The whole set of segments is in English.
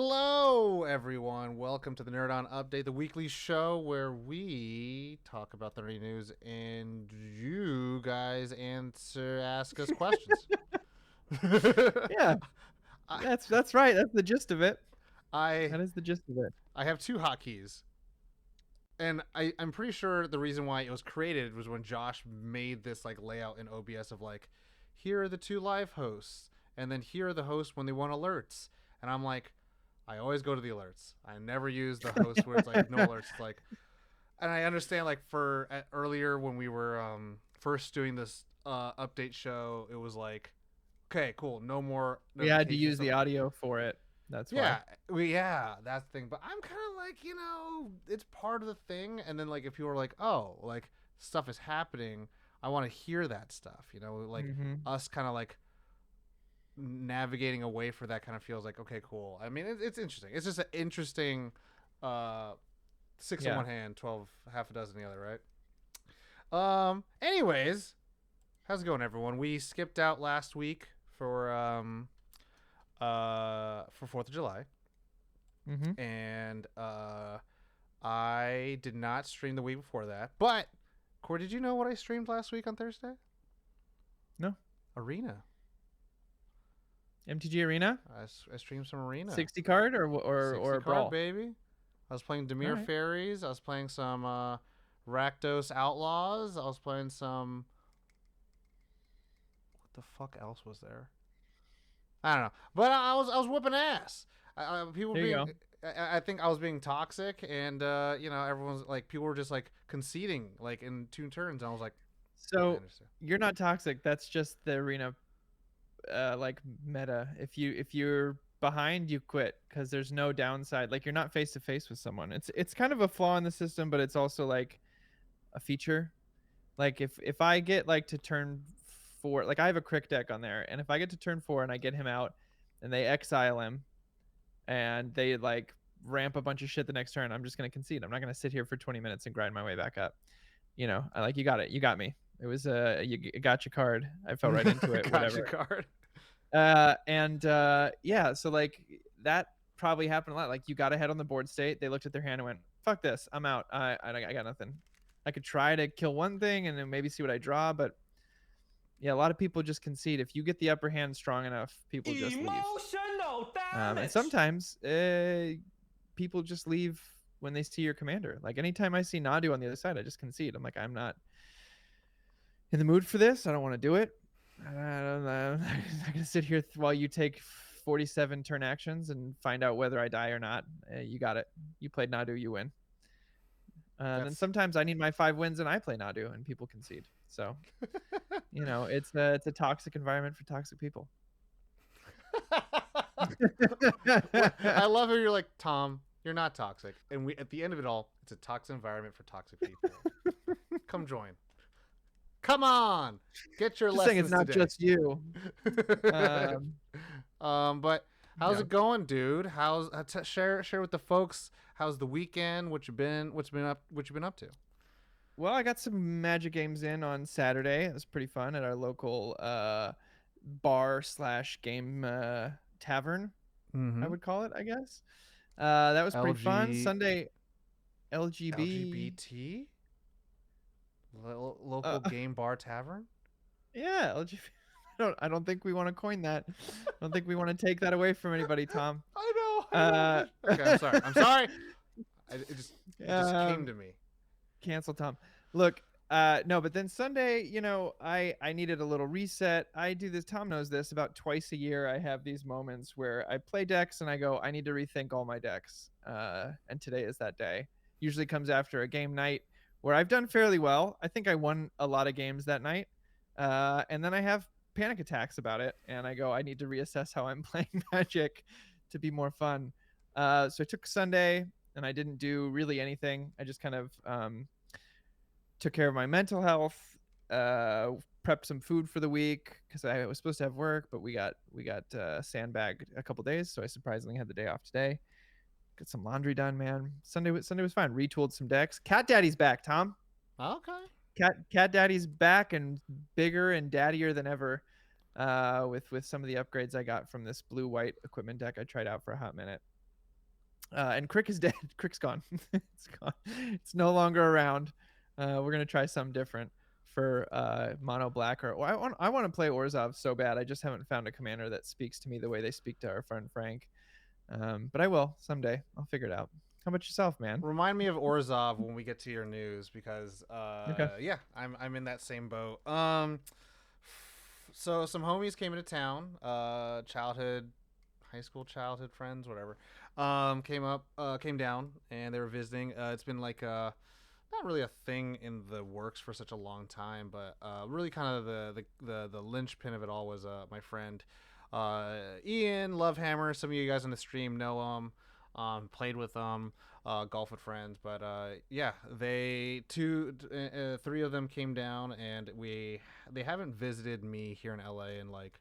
Hello, everyone. Welcome to the Nerd On Update, the weekly show where we talk about the nerdy news and you guys ask us questions. Yeah, I, that's right. That's the gist of it. I, That is the gist of it. I have two hotkeys, and I'm pretty sure the reason why it was created was when Josh made this like layout in OBS of like, here are the two live hosts, and then here are the hosts when they want alerts, and I'm like, I always go to the alerts. I never use the host where it's like no alerts. It's like, and I understand like for earlier when we were first doing this update show, it was like, okay, cool, no more We had to notifications. use the audio for it. That's why. Yeah, that's the thing. But I'm kind of like, it's part of the thing. And then like if people are like, oh, like stuff is happening, I want to hear that stuff. Like Mm-hmm. us kind of like navigating away for that kind of feels like okay, cool. I mean, it's interesting. It's just an interesting six in Yeah. one hand, 12, half a dozen in the other, right? Anyways, how's it going, everyone? We skipped out last week for 4th of July, Mm-hmm. and I did not stream the week before that. But Corey, did you know what I streamed last week on Thursday? No. Arena. MTG Arena. I streamed some Arena. 60 card or 60 or card, brawl. baby. I was playing Demir Right. Fairies. I was playing some Rakdos Outlaws. I was playing some. What the fuck else was there? I don't know, but I was whipping ass. People There you being, go. I think I was being toxic, and everyone's like, people were just like conceding like in 2 turns. And I was like, I So understand. you're not toxic. That's just the arena, like meta. If you're behind, you quit because there's no downside. Like you're not face to face with someone. It's kind of a flaw in the system, but it's also like a feature. Like if I get like to turn 4, like I have a crick deck on there, and if I get to turn 4 and I get him out, and they exile him, and they like ramp a bunch of shit the next turn, I'm just gonna concede. I'm not gonna sit here for 20 minutes and grind my way back up. I like you got it. You got me. It was you got your card. I fell right into it. Gotcha Whatever. card. Yeah. So like that probably happened a lot. Like you got ahead on the board state. They looked at their hand and went, "Fuck this. I'm out. I got nothing." I could try to kill one thing and then maybe see what I draw, but yeah, a lot of people just concede. If you get the upper hand strong enough, people just leave. Emotional And damage. sometimes people just leave when they see your commander. Like anytime I see Nadu on the other side, I just concede. I'm like, I'm not in the mood for this. I don't want to do it. I'm not gonna sit here while you take 47 turn actions and find out whether I die or not. You got it. You played Nadu, you win. And then sometimes I need my 5 wins and I play Nadu and people concede. So, it's a toxic environment for toxic people. I love how you're like, Tom, you're not toxic, and we at the end of it all, it's a toxic environment for toxic people. Come join. Come on, get your Just lessons saying it's not today. just you. But how's Yeah. it going, dude? How's share with the folks? How's the weekend? What's you been up to? Well, I got some Magic games in on Saturday. It was pretty fun at our local bar/game tavern. I would call it, I guess. That was pretty fun. Sunday, LGB. LGBT local Uh, game bar tavern. yeah, LGBT. I don't think we want to coin that. I don't think we want to take that away from anybody, Tom. I know. Okay, I'm sorry. It just came to me. Cancel Tom. Look, no, but then Sunday, I needed a little reset. I do this. Tom knows this. About twice a year, I have these moments where I play decks and I go, I need to rethink all my decks. And today is that day. Usually comes after a game night where I've done fairly well. I think I won a lot of games that night. And then I have panic attacks about it, and I go, I need to reassess how I'm playing Magic to be more fun. So I took Sunday and I didn't do really anything. I just kind of took care of my mental health, prepped some food for the week because I was supposed to have work, but we got sandbagged a couple days, so I surprisingly had the day off today. Got some laundry done, man. Sunday was fine. Retooled some decks. Cat Daddy's back, Tom. Okay. Cat Daddy's back and bigger and daddier than ever. With some of the upgrades I got from this blue-white equipment deck I tried out for a hot minute. And Crick is dead. Crick's gone. It's gone. It's no longer around. We're gonna try something different for mono black, or I want to play Orzhov so bad. I just haven't found a commander that speaks to me the way they speak to our friend Frank. But I will someday. I'll figure it out. How about yourself, man? Remind me of Orzov when we get to your news because Okay. yeah, I'm in that same boat. So some homies came into town, childhood, high school childhood friends, whatever. Came down, and they were visiting. It's been like not really a thing in the works for such a long time, but really kind of the linchpin of it all was my friend Ian Lovehammer. Some of you guys on the stream know him. Played with them, golf with friends, but yeah, three of them came down, and they haven't visited me here in LA in like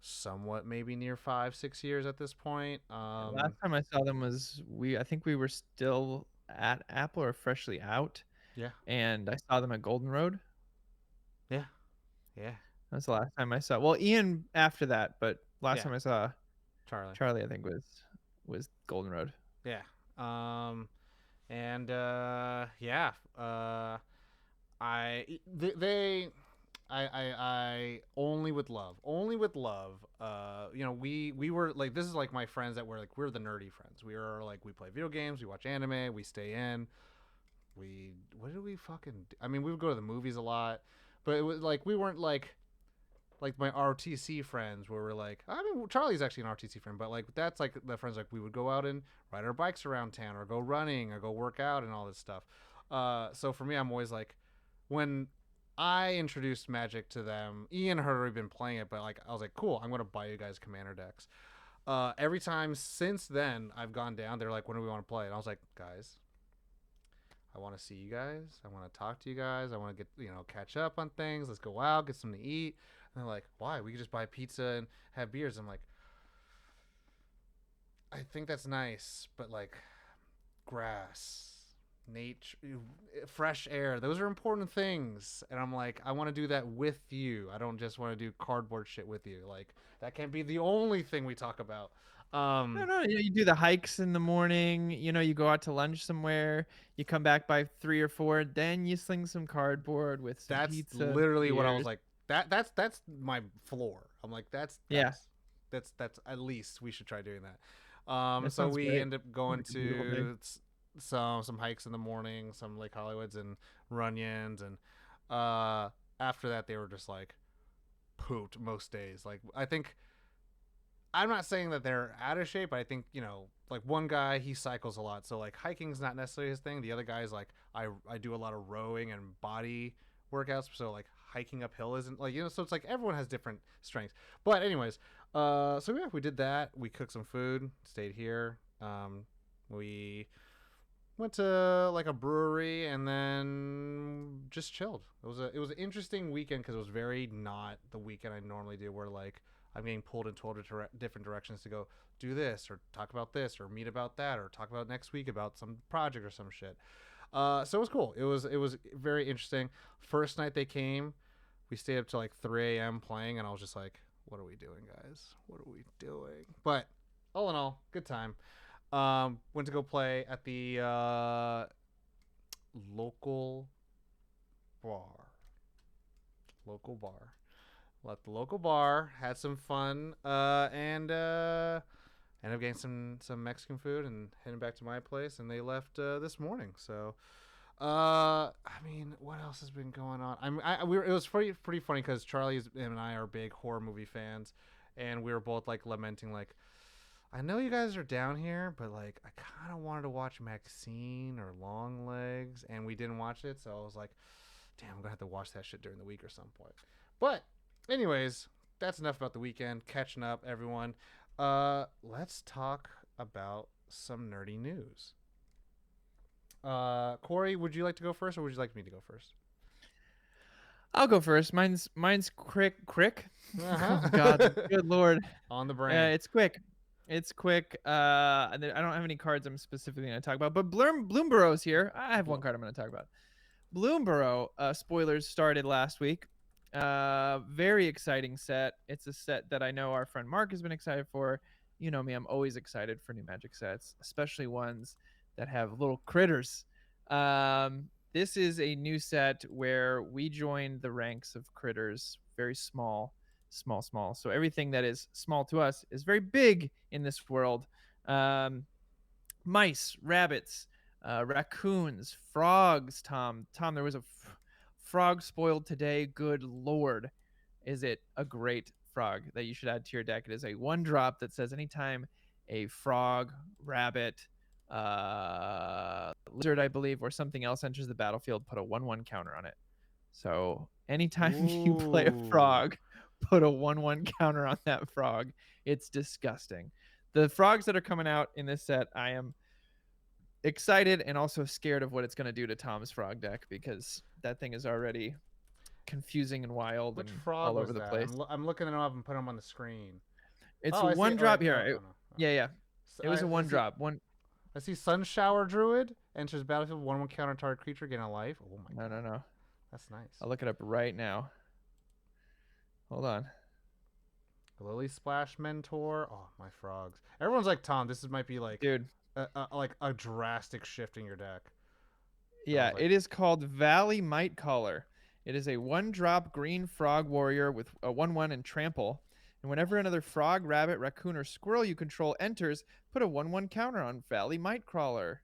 somewhat maybe near 5-6 years at this point. Last time I saw them was I think we were still at Apple or freshly out, Yeah, and I saw them at Golden Road. yeah, yeah, That's the last time I saw. Well, Ian after that, but last yeah. time I saw Charlie. Charlie, I think was Golden Road. Yeah. And yeah. I they I only with love. We were like, this is like my friends that were like, we're the nerdy friends. We were like, we play video games, we watch anime, we stay in. What did we fucking do? I mean, we would go to the movies a lot, but it was like we weren't like my RTC friends where we're like, I mean, Charlie's actually an RTC friend, but like that's like the friends like we would go out and ride our bikes around town or go running or go work out and all this stuff. So for me, I'm always like, when I introduced Magic to them, Ian had already been playing it, but like I was like, cool, I'm gonna buy you guys commander decks. Every time since then I've gone down, they're like, when do we want to play? And I was like, guys, I want to see you guys. I want to talk to you guys. I want to get, catch up on things. Let's go out, get something to eat. And they're like, why? We could just buy pizza and have beers. I'm like, I think that's nice, but like grass, nature, fresh air, those are important things. And I'm like, I want to do that with you. I don't just want to do cardboard shit with you. Like, that can't be the only thing we talk about. No, no, you do the hikes in the morning. You go out to lunch somewhere. You come back by 3 or 4. Then you sling some cardboard with some That's pizza, literally what I was beers. like. That's my floor. I'm like, Yeah, that's at least we should try doing that. that So sounds we great. end up Sounds going like a beautiful day. to some hikes in the morning, some Lake Hollywoods and Runyons, and after that they were just like pooped most days. Like, I think, I'm not saying that they're out of shape, but I think, like one guy, he cycles a lot, so like hiking's not necessarily his thing. The other guy's like, I do a lot of rowing and body workouts, so like hiking uphill isn't like, so it's like everyone has different strengths. But anyways, so yeah, we did that. We cooked some food, stayed here. We went to like a brewery and then just chilled. It was an interesting weekend because it was very not the weekend I normally do, where like I'm getting pulled in 12 different directions to go do this or talk about this or meet about that or talk about next week about some project or some shit. So it was cool. It was very interesting. First night they came, we stayed up till like 3 a.m. playing, and I was just like, "What are we doing, guys? What are we doing?" But all in all, good time. Went to go play at the local bar. Local bar. Left the local bar, had some fun, and ended up getting some Mexican food and heading back to my place. And they left this morning. So, I mean, what else has been going on? It was pretty funny because Charlie and I are big horror movie fans, and we were both like lamenting like, I know you guys are down here, but like I kind of wanted to watch Maxine or Long Legs, and we didn't watch it. So I was like, damn, I'm gonna have to watch that shit during the week or some point. But anyways, that's enough about the weekend. Catching up, everyone. Let's talk about some nerdy news. Corey, would you like to go first, or would you like me to go first? I'll go first. Mine's Crick. Uh-huh. Oh God, good Lord. On the brain. It's quick. It's quick. I don't have any cards I'm specifically going to talk about, but Bloomburrow's here. I have one card I'm going to talk about. Bloomburrow, spoilers started last week. Very exciting set. It's a set that I know our friend Mark has been excited for. you know me, I'm always excited for new Magic sets, especially ones that have little critters. This is a new set where we join the ranks of critters, very small, small, small. So everything that is small to us is very big in this world. Um, Mice, rabbits, raccoons, frogs. Tom, there was a frog spoiled today. Good lord, is it a great frog that you should add to your deck? It is a one drop that says anytime a frog, rabbit, lizard, I believe, or something else enters the battlefield, put a 1/1 counter on it. So anytime you play a Ooh. frog, put a 1/1 counter on that frog. It's disgusting. The frogs that are coming out in this set, I am excited and also scared of what it's going to do to Tom's frog deck, because that thing is already confusing and wild Which and frog all was over the that? place. I'm looking it up and put them on the screen. It's Oh, I see. one Oh, wait. drop here. Oh, oh no. Oh. Yeah, yeah. It was a I one see. drop. One. I see. Sun Shower Druid enters battlefield 1/1 counter target creature gain a life. Oh my No, god, no, no. that's nice. I'll look it up right now. Hold on, Lily Splash Mentor. Oh my frogs. Everyone's like, Tom, this might be dude. like a drastic shift in your deck. But I Yeah, was like, it is called Valley Might Caller. It is a one drop green frog warrior with a 1/1 and trample. And whenever another frog, rabbit, raccoon, or squirrel you control enters, put a 1/1 counter on Valley Might Crawler.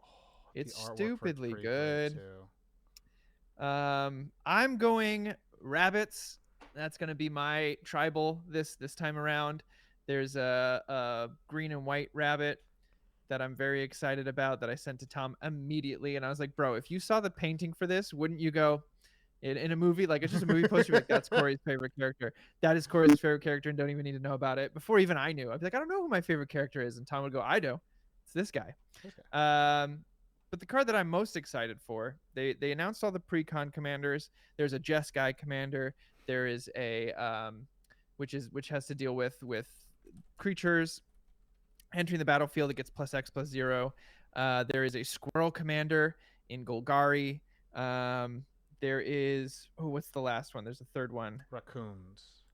oh, the It's artwork for it's stupidly pretty great good. too. I'm going rabbits. That's gonna be my tribal this time around. There's a green and white rabbit that I'm very excited about that I sent to Tom immediately, and I was like, bro, if you saw the painting for this, wouldn't you go in a movie? Like, it's just a movie poster. You're like, that's Corey's favorite character. That is Corey's favorite character, and don't even need to know about it. Before even I knew, I'd be like, I don't know who my favorite character is, and Tom would go, I do. It's this guy. Okay. But the card that I'm most excited for, they announced all the pre-con commanders. There's a Jeskai commander. There is a which has to deal with creatures entering the battlefield. It gets +X/+0. There is a squirrel commander in Golgari. There is what's the last one? There's a third one. Raccoons,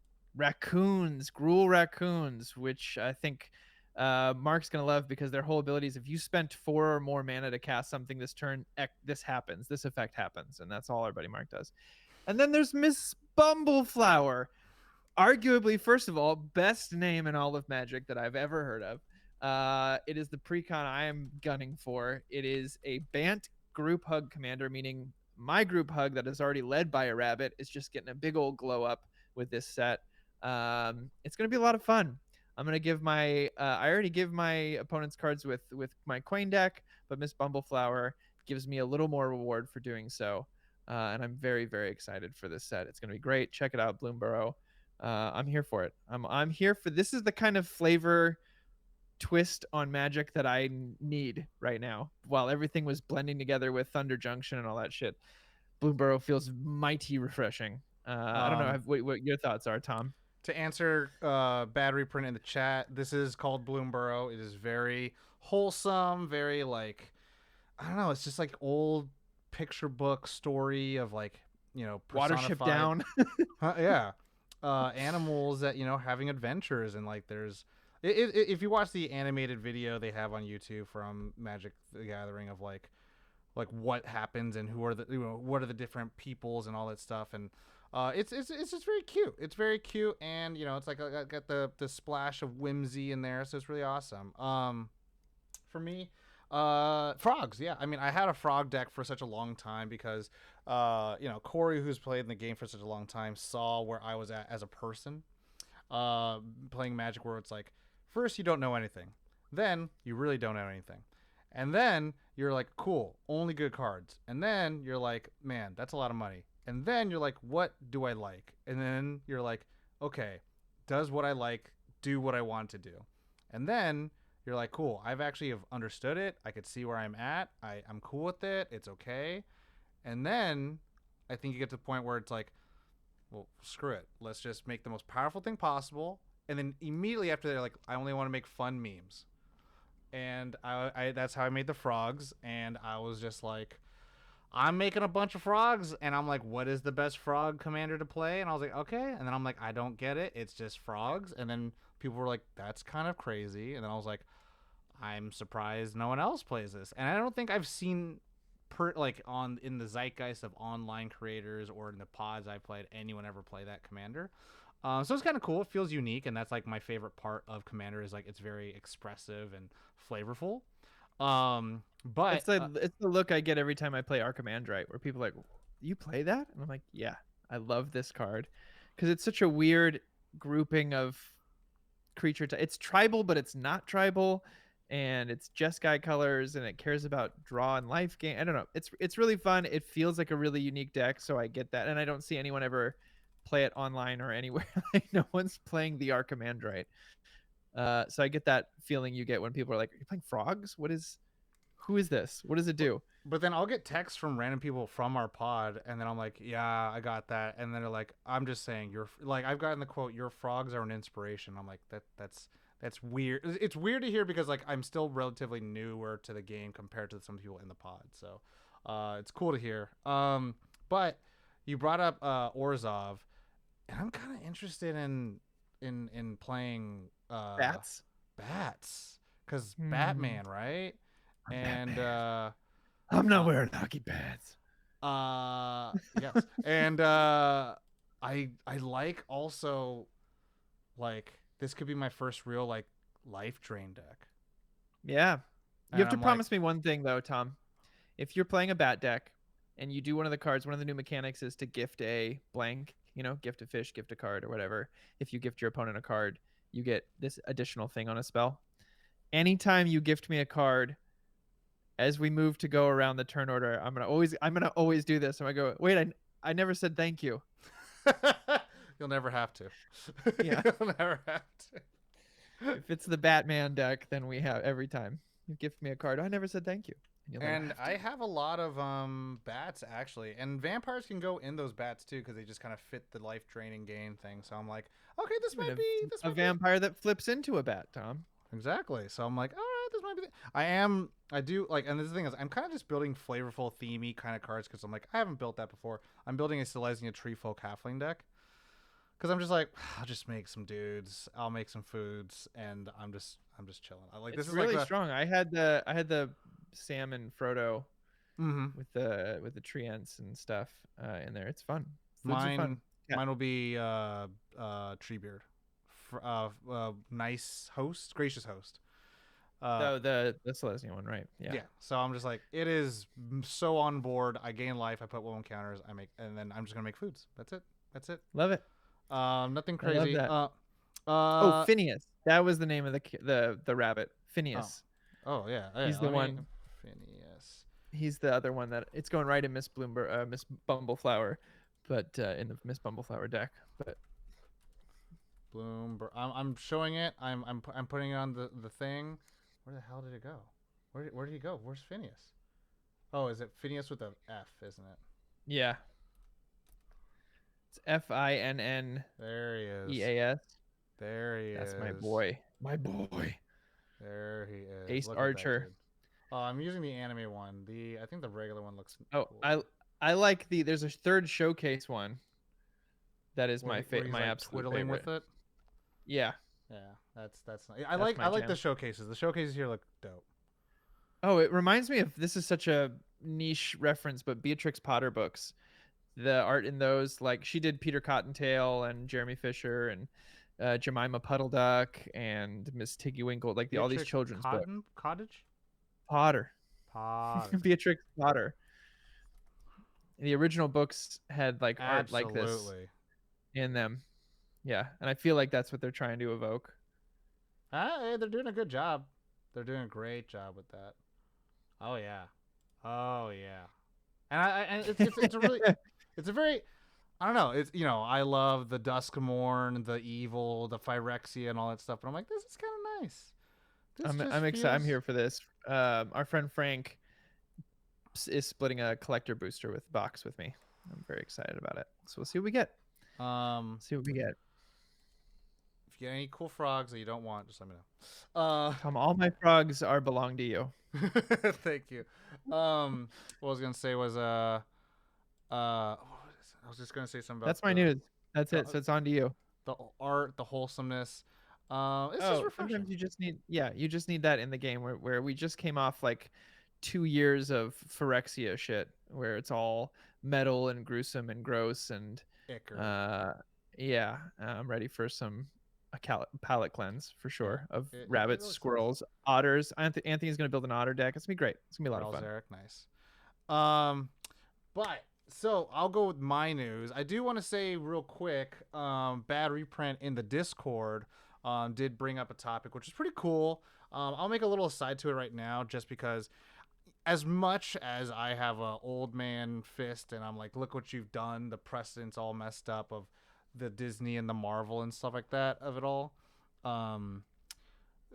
Gruul raccoons, which I think Mark's gonna love, because their whole ability is if you spent 4 or more mana to cast something this turn, this happens, this effect happens, and that's all our buddy Mark does. And then there's Miss Bumbleflower, arguably, first of all, best name in all of Magic that I've ever heard of. It is the precon I am gunning for. It is a Bant group hug commander, meaning my group hug that is already led by a rabbit is just getting a big old glow up with this set. It's going to be a lot of fun. I'm going to give my I already give my opponent's cards with my Quain deck, but Miss Bumbleflower gives me a little more reward for doing so. And I'm very, very excited for this set. It's going to be great. Check it out, Bloomburrow. I'm here for it. I'm here for this. Is the kind of flavor twist on Magic that I need right now. While everything was blending together with Thunder Junction and all that shit, Bloomburrow feels mighty refreshing. I don't know what your thoughts are, Tom. To answer bad reprint in the chat, this is called Bloomburrow. It is very wholesome, very like, I don't know, it's just like old picture book story of like, Watership Down. Yeah. Animals that, having adventures, and like there's if you watch the animated video they have on YouTube from Magic the Gathering of like what happens and who are the what are the different peoples and all that stuff, and it's just very cute. It's very cute, and it's like got the splash of whimsy in there, so it's really awesome. For me, frogs. Yeah, I mean, I had a frog deck for such a long time because Corey, who's played in the game for such a long time, saw where I was at as a person, playing Magic, where it's like first you don't know anything, then you really don't know anything, and then you're like, cool, only good cards, and then you're like, man, that's a lot of money. And then you're like, what do I like? And then you're like, okay, does what I like do what I want to do? And then you're like, cool, I've actually have understood it. I could see where I'm at. I'm cool with it. It's okay. And then I think you get to the point where it's like, well, screw it. Let's just make the most powerful thing possible. And then immediately after they're like, I only want to make fun memes. And I that's how I made the frogs. And I was just like, I'm making a bunch of frogs, and I'm like, what is the best frog commander to play? And I was like, okay. And then I'm like, I don't get it. It's just frogs. And then people were like, that's kind of crazy. And then I was like, I'm surprised no one else plays this. And I don't think I've seen like on in the zeitgeist of online creators or in the pods I played anyone ever play that commander. So it's kind of cool. It feels unique, and that's like my favorite part of Commander is like it's very expressive and flavorful. But It's the look I get every time I play Archimandrite, where people are like, "You play that?" And I'm like, "Yeah, I love this card," because it's such a weird grouping of creature. It's tribal, but it's not tribal, and it's Jeskai colors, and it cares about draw and life gain. I don't know. It's really fun. It feels like a really unique deck, so I get that, and I don't see anyone ever play it online or anywhere. Like no one's playing the Archimandrite. So I get that feeling you get when people are like, "Are you playing frogs? Who is this? What does it do?" but then I'll get texts from random people from our pod, and then I'm like, yeah, I got that. And then they're like, I'm just saying, you're like, I've gotten the quote, your frogs are an inspiration. I'm like, that's weird. It's weird to hear because like I'm still relatively newer to the game compared to some people in the pod. So it's cool to hear. But you brought up Orzov, and I'm kind of interested in playing Bats. bats because Hmm. Batman, right? I'm And Batman. I'm not uh, wearing hockey pads. yes, and I like also like this could be my first real like life drain deck, Yeah. You and have to I'm like, promise me one thing though, Tom. If you're playing a bat deck and you do one of the cards, one of the new mechanics is to gift a blank, gift a fish, gift a card, or whatever. If you gift your opponent a card, you get this additional thing on a spell. Anytime you gift me a card, as we move to go around the turn order, I'm gonna always do this. I'm gonna go, wait, I never said thank you. you'll never have to. Yeah. You'll never have to. If it's the Batman deck, then we have every time you gift me a card, I never said thank you. And you'll never And have to. I have a lot of bats actually, and vampires can go in those bats too because they just kind of fit the life draining gain thing. So I'm like, okay, I mean, this a might be vampire that flips into a bat, Tom. exactly. So I'm like, all right, this might be. I do like, and this thing is, I'm kind of just building flavorful, themey kind of cards because I'm like, I haven't built that before. I'm building a Silesia Treefolk Halfling deck because I'm just like, I'll just make some dudes, I'll make some foods, and I'm just chilling. I like this It's is like really the. strong. I had the Sam and Frodo Mm-hmm. with the treants and stuff in there. It's fun. Foods are Mine fun. Yeah. mine will be Treebeard, nice host, gracious host. Uh, The Silesian one, right? Yeah. Yeah, so I'm just like, it is so on board. I gain life. I put one counters. I make, and then I'm just gonna make foods. That's it. That's it. Love it. Nothing I love crazy. that. Oh, Uh, Phineas. That was the name of the rabbit. oh, Phineas. oh yeah, yeah. He's the Let me, one. Phineas, He's the other one that it's going right in Miss Bumbleflower, but in the Miss Bumbleflower deck. But I'm showing it. I'm putting it on the thing. Where the hell did it go? Where did he go? Where's Phineas? Oh, is it Phineas with a F? Isn't it? yeah, it's Finnneas. There he is. There he That's my is. boy. My boy. There he is. Ace Look at that Archer. dude. I'm using the anime one. I think the regular one looks Oh, cooler. I like there's a third showcase one that is Where he's my like absolute twiddling favorite. with it. Yeah, Yeah, that's nice. that's I my like the jam. showcases. The showcases here look dope. Oh, it reminds me of this is such a niche reference, but Beatrix Potter books. The art in those, like she did Peter Cottontail and Jeremy Fisher and Jemima Puddle Duck and Miss Tiggy Winkle, like all these Beatrix children's books. Cottage. Potter, Potter. Beatrix Potter. The original books had like art like this Absolutely. in them. Yeah, and I feel like that's what they're trying to evoke. Hey, they're doing a good job. They're doing a great job with that. Oh yeah. Oh yeah. And it's a really it's a very I don't know. It's I love the Duskmorn, the evil, the Phyrexia, and all that stuff. But I'm like, this is kind of nice. This just I'm excited. I'm feels. here for this. Our friend Frank is splitting a collector booster with box with me. I'm very excited about it. So we'll see what we get. Um, See what we get. if you get any cool frogs that you don't want, just let me know. Tom, all my frogs are belong to you. Thank you. What I was gonna say was I was just gonna say something about That's my news. That's it. the So it's on to you. the art, the wholesomeness. It's just Oh, refreshing. sometimes you just need, yeah, you just need that in the game where we just came off like 2 years of Phyrexia shit where it's all metal and gruesome and gross and Icker. uh yeah, I'm ready for some palette cleanse for Yeah, sure of it rabbits, really sucks. squirrels, otters. Anthony's gonna build an otter deck. It's gonna be great. It's gonna be a lot of Ral's fun. Eric, nice. Um, but so I'll go with my news. I do want to say real quick, Bad Reprint in the Discord did bring up a topic which is pretty cool. I'll make a little aside to it right now, just because as much as I have a old man fist and I'm like, look what you've done, the precedent's all messed up of the Disney and the Marvel and stuff like that of it all. Um,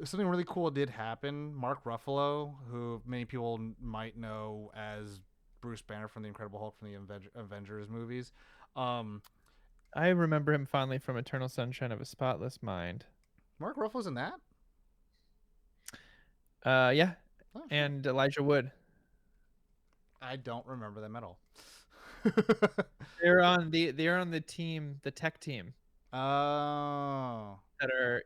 Something really cool did happen. Mark Ruffalo, who many people might know as Bruce Banner from the Incredible Hulk from the Avengers movies. Um, I remember him fondly from Eternal Sunshine of a Spotless Mind. Mark Ruffalo's in that. Yeah, Oh shit, and Elijah Wood. I don't remember them at all. They're on the team, the tech team Oh. that are,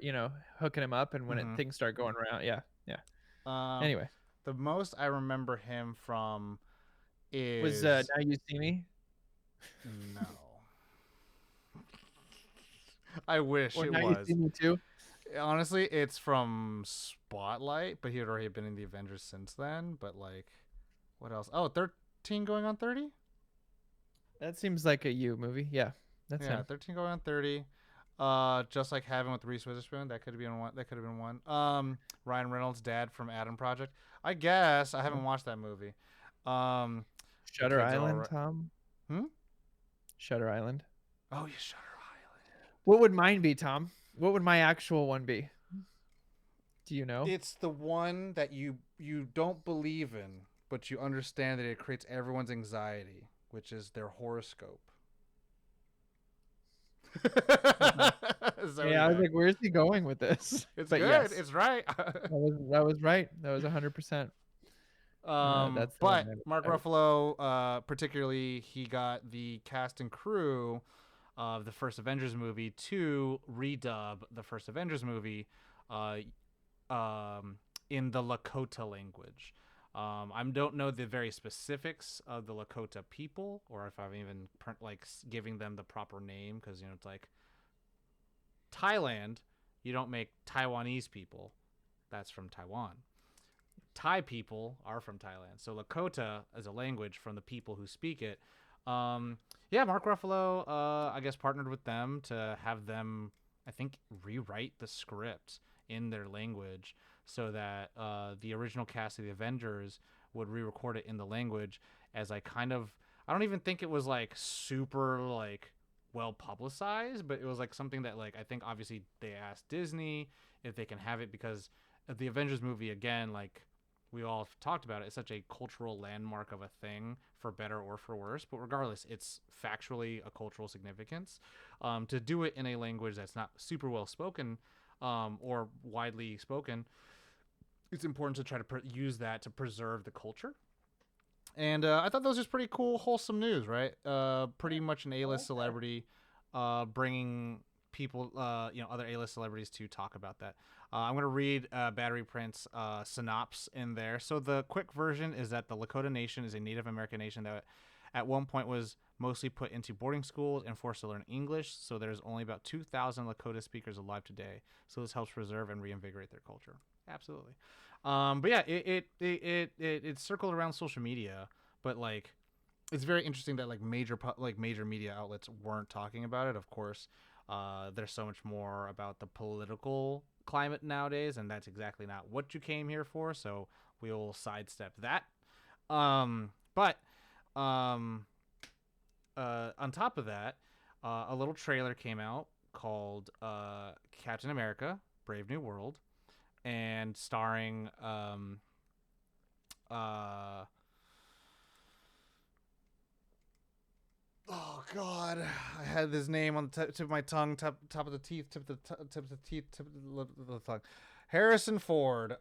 hooking him up and when Mm-hmm. things start going around. Yeah. Yeah. Um, Anyway, the most I remember him from was is Now You See Me no. I wish or it Now You See was. Me Too? Honestly, it's from Spotlight, but he had already been in the Avengers since then. But like, what else? Oh, 13 going on 30? That seems like a you movie. Yeah, that's Yeah, him. 13 going on 30. Just like having with Reese Witherspoon, that could have been one. That could have been one. Ryan Reynolds' dad from Adam Project. I guess I Yeah. haven't watched that movie. Um, the Shutter kids are all Island, right. Tom. Hmm. Shutter Island. Oh, yeah, Shutter Island. What would mine be, Tom? What would my actual one be? Do you know? It's the one that you don't believe in, but you understand that it creates everyone's anxiety, which is their horoscope. Okay. So Yeah, I was yeah, like, where's he going with this? it's But good. yes, It's right. that was right. That was 100%. That's the one But I Mark would. Ruffalo, particularly, he got the cast and crew of the first Avengers movie to redub the first Avengers movie, uh, in the Lakota language. I don't know the very specifics of the Lakota people, or if I'm even giving them the proper name, because it's like Thailand. You don't make Taiwanese people. That's from Taiwan. Thai people are from Thailand. So Lakota is a language from the people who speak it. Yeah, Mark Ruffalo, I guess, partnered with them to have them, I think, rewrite the script in their language so that the original cast of the Avengers would re-record it in the language. As I don't even think it was like super like well publicized, but it was like something that like I think obviously they asked Disney if they can have it because the Avengers movie again, like we all have talked about it, it's such a cultural landmark of a thing, for better or for worse. But regardless, it's factually a cultural significance. To do it in a language that's not super well spoken or widely spoken, it's important to try to use that to preserve the culture. And I thought that was just pretty cool, wholesome news, right? Pretty much an I A-list like that. celebrity bringing people, other A-list celebrities to talk about that. I'm going to read Battery Print's synopsis in there. So the quick version is that the Lakota Nation is a Native American nation that at one point was mostly put into boarding schools and forced to learn English. So there's only about 2,000 Lakota speakers alive today. So this helps preserve and reinvigorate their culture. Absolutely. But yeah, it circled around social media, but like it's very interesting that like major media outlets weren't talking about it. Of course, there's so much more about the political climate nowadays, and that's exactly not what you came here for. So we'll sidestep that. But um, on top of that, a little trailer came out called Captain America: Brave New World, and starring uh oh god, I had his name on the tip of my tongue, top of the teeth, tip of the teeth, tip of the tongue. Harrison Ford.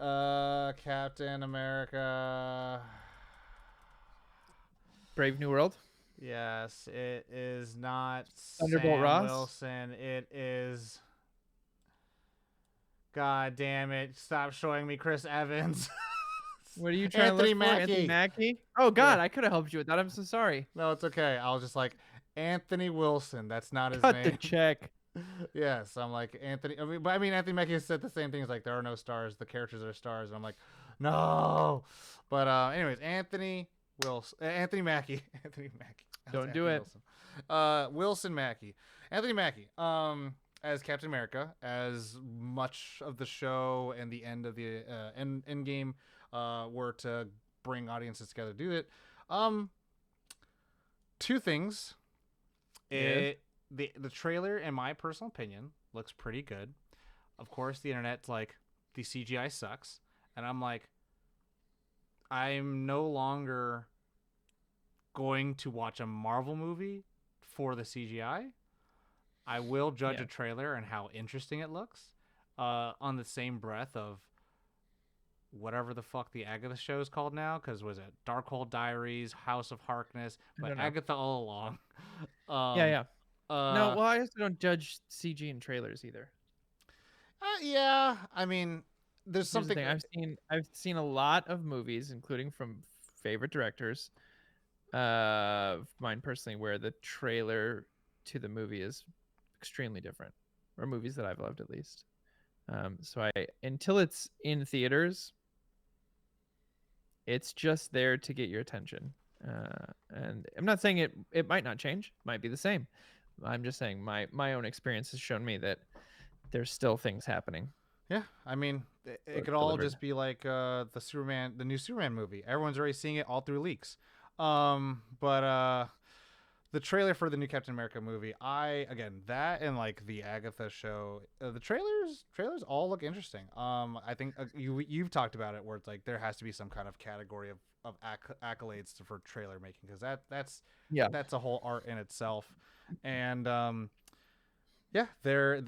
Captain America. Brave New World. Yes, it is not Thunderbolt Sam Ross. Wilson. It is. God damn it! Stop showing me Chris Evans. What are you trying to Anthony look for? Anthony Mackie. Mackie? Oh Yeah. God, I could have helped you with that. I'm so sorry. No, it's okay. I was just like Anthony Wilson. That's not his Cut the name. check. Yes, I'm like Anthony. I mean, Anthony Mackie has said the same things. Like there are no stars. The characters are stars. And I'm like, no. But anyways, Anthony Wilson, Anthony Mackie, Anthony Mackie. Don't do Anthony it. Wilson. Wilson Mackie, Anthony Mackie. As Captain America, as much of the show and the end of the end game were to bring audiences together to do it. Two things. Yes. The trailer, in my personal opinion, looks pretty good. Of course, the internet's like the CGI sucks, and I'm like, I'm no longer going to watch a Marvel movie for the CGI. I will judge Yeah. a trailer and how interesting it looks. On the same breath of whatever the fuck the Agatha show is called now, because was it Darkhold Diaries, House of Harkness, I but don't know. Agatha all along. Yeah, yeah. No, Uh, well, I also don't judge CG in trailers either. yeah. I mean, there's Here's the something. thing: I've seen a lot of movies, including from favorite directors, of mine personally, where the trailer to the movie is extremely different, or movies that I've loved at least. So until it's in theaters, it's just there to get your attention. And I'm not saying it might not change, might be the same. I'm just saying my own experience has shown me that there's still things happening. Yeah, I mean, it could all Delivered. just be like the new Superman movie. Everyone's already seeing it all through leaks. But the trailer for the new Captain America movie, again that and like the Agatha show, the trailers all look interesting. I think you've talked about it where it's like there has to be some kind of category of accolades for trailer making because Yeah. that's a whole art in itself, and yeah, there's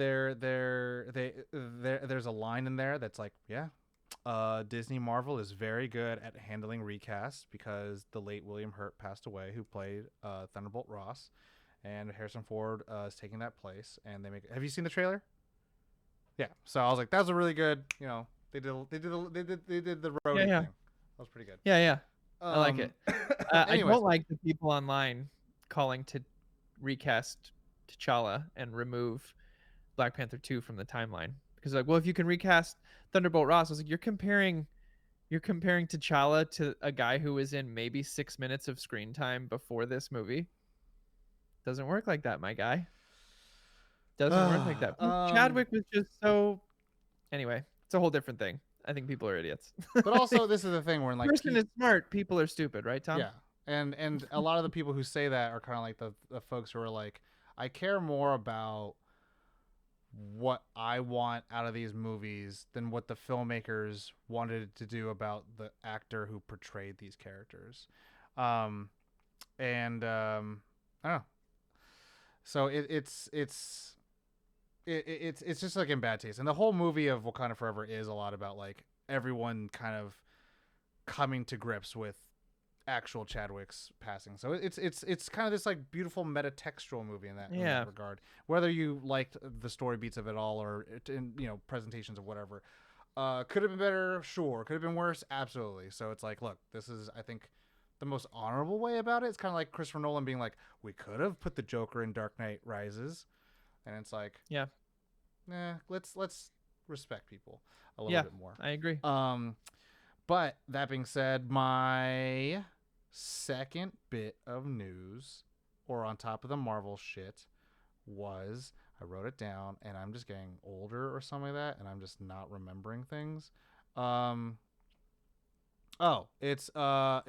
a line in there that's like, yeah, Disney Marvel is very good at handling recasts because the late William Hurt passed away, who played Thunderbolt Ross, and Harrison Ford is taking that place. And they make. Have you seen the trailer? Yeah. So I was like, that was a really good. They did the Yeah, roadie yeah. thing. That was pretty good. Yeah, yeah. I like it. I Anyways, don't like the people online calling to recast T'Challa and remove Black Panther 2 from the timeline. Because like, well, if you can recast Thunderbolt Ross, I was like, you're comparing T'Challa to a guy who was in maybe 6 minutes of screen time before this movie. Doesn't work like that, my guy. Doesn't work like that. Chadwick was just so. Anyway, it's a whole different thing. I think people are idiots. but also this is the thing where like Person is smart, people are stupid, right, Tom? yeah, and a lot of the people who say that are kind of like the folks who are like, I care more about what I want out of these movies than what the filmmakers wanted to do about the actor who portrayed these characters. Um, and I don't know. So it's just like in bad taste. And the whole movie of Wakanda Forever is a lot about like everyone kind of coming to grips with actual Chadwick's passing. So it's kind of this like beautiful metatextual movie in that regard. Whether you liked the story beats of it all or in presentations of whatever, could have been better, sure. Could have been worse, absolutely. So it's like, look, this is I think the most honorable way about it. It's kind of like Christopher Nolan being like, we could have put the Joker in Dark Knight Rises, and it's like, Yeah. let's respect people a little bit more. I agree. But that being said, my second bit of news, or on top of the Marvel shit, was I wrote it down, and I'm just getting older or something like that, and I'm just not remembering things. Oh, it's oh,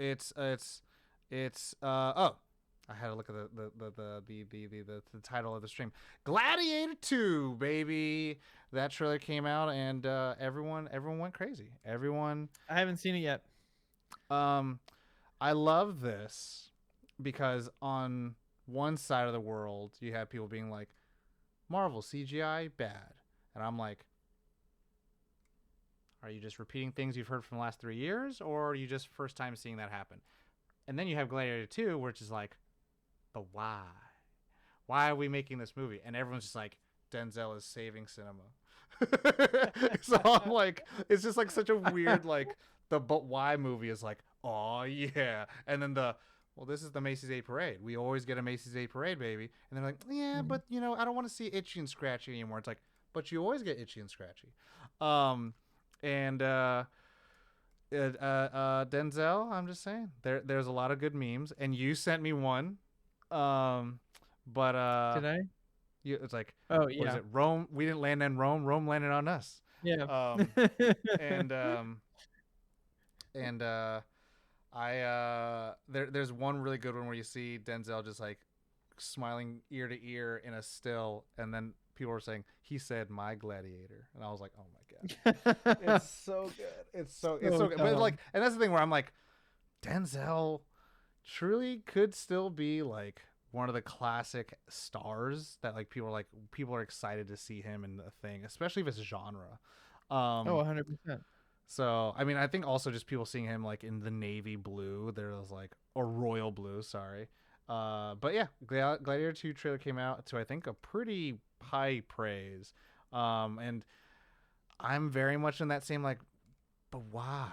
I had to look at the title of the stream. Gladiator 2, baby. That trailer came out and everyone went crazy. Everyone I haven't seen it yet. I love this because on one side of the world you have people being like, Marvel CGI bad. And I'm like, Are you just repeating things you've heard from the last 3 years, or are you just first time seeing that happen? And then you have Gladiator 2, which is like, but why? Why are we making this movie? And everyone's just like, Denzel is saving cinema. So I'm like, it's just like such a weird, like, the but why movie is like, oh yeah. And then well, this is the Macy's Day Parade. We always get a Macy's Day Parade, baby. And they're like, yeah, Mhm. but I don't want to see Itchy and Scratchy anymore. It's like, but you always get Itchy and Scratchy. Um, and Denzel, I'm just saying, there's a lot of good memes, and you sent me one. Um, but Did I? it's like, Oh what is yeah, it? Rome. We didn't land on Rome. Rome landed on us. yeah. Um, and and there's one really good one where you see Denzel just like smiling ear to ear in a still, and then people were saying he said my gladiator, and I was like, oh my god, it's so good. It's So so good. But like, dumb. and that's the thing where I'm like, Denzel truly could still be like one of the classic stars that like people are excited to see him in the thing, especially if it's genre. Oh, Um, 100%. so I mean, I think also just people seeing him like in the navy blue, there was like or royal blue, sorry. But yeah, Gladiator 2 trailer came out to I think a pretty high praise. And I'm very much in that same like, but why?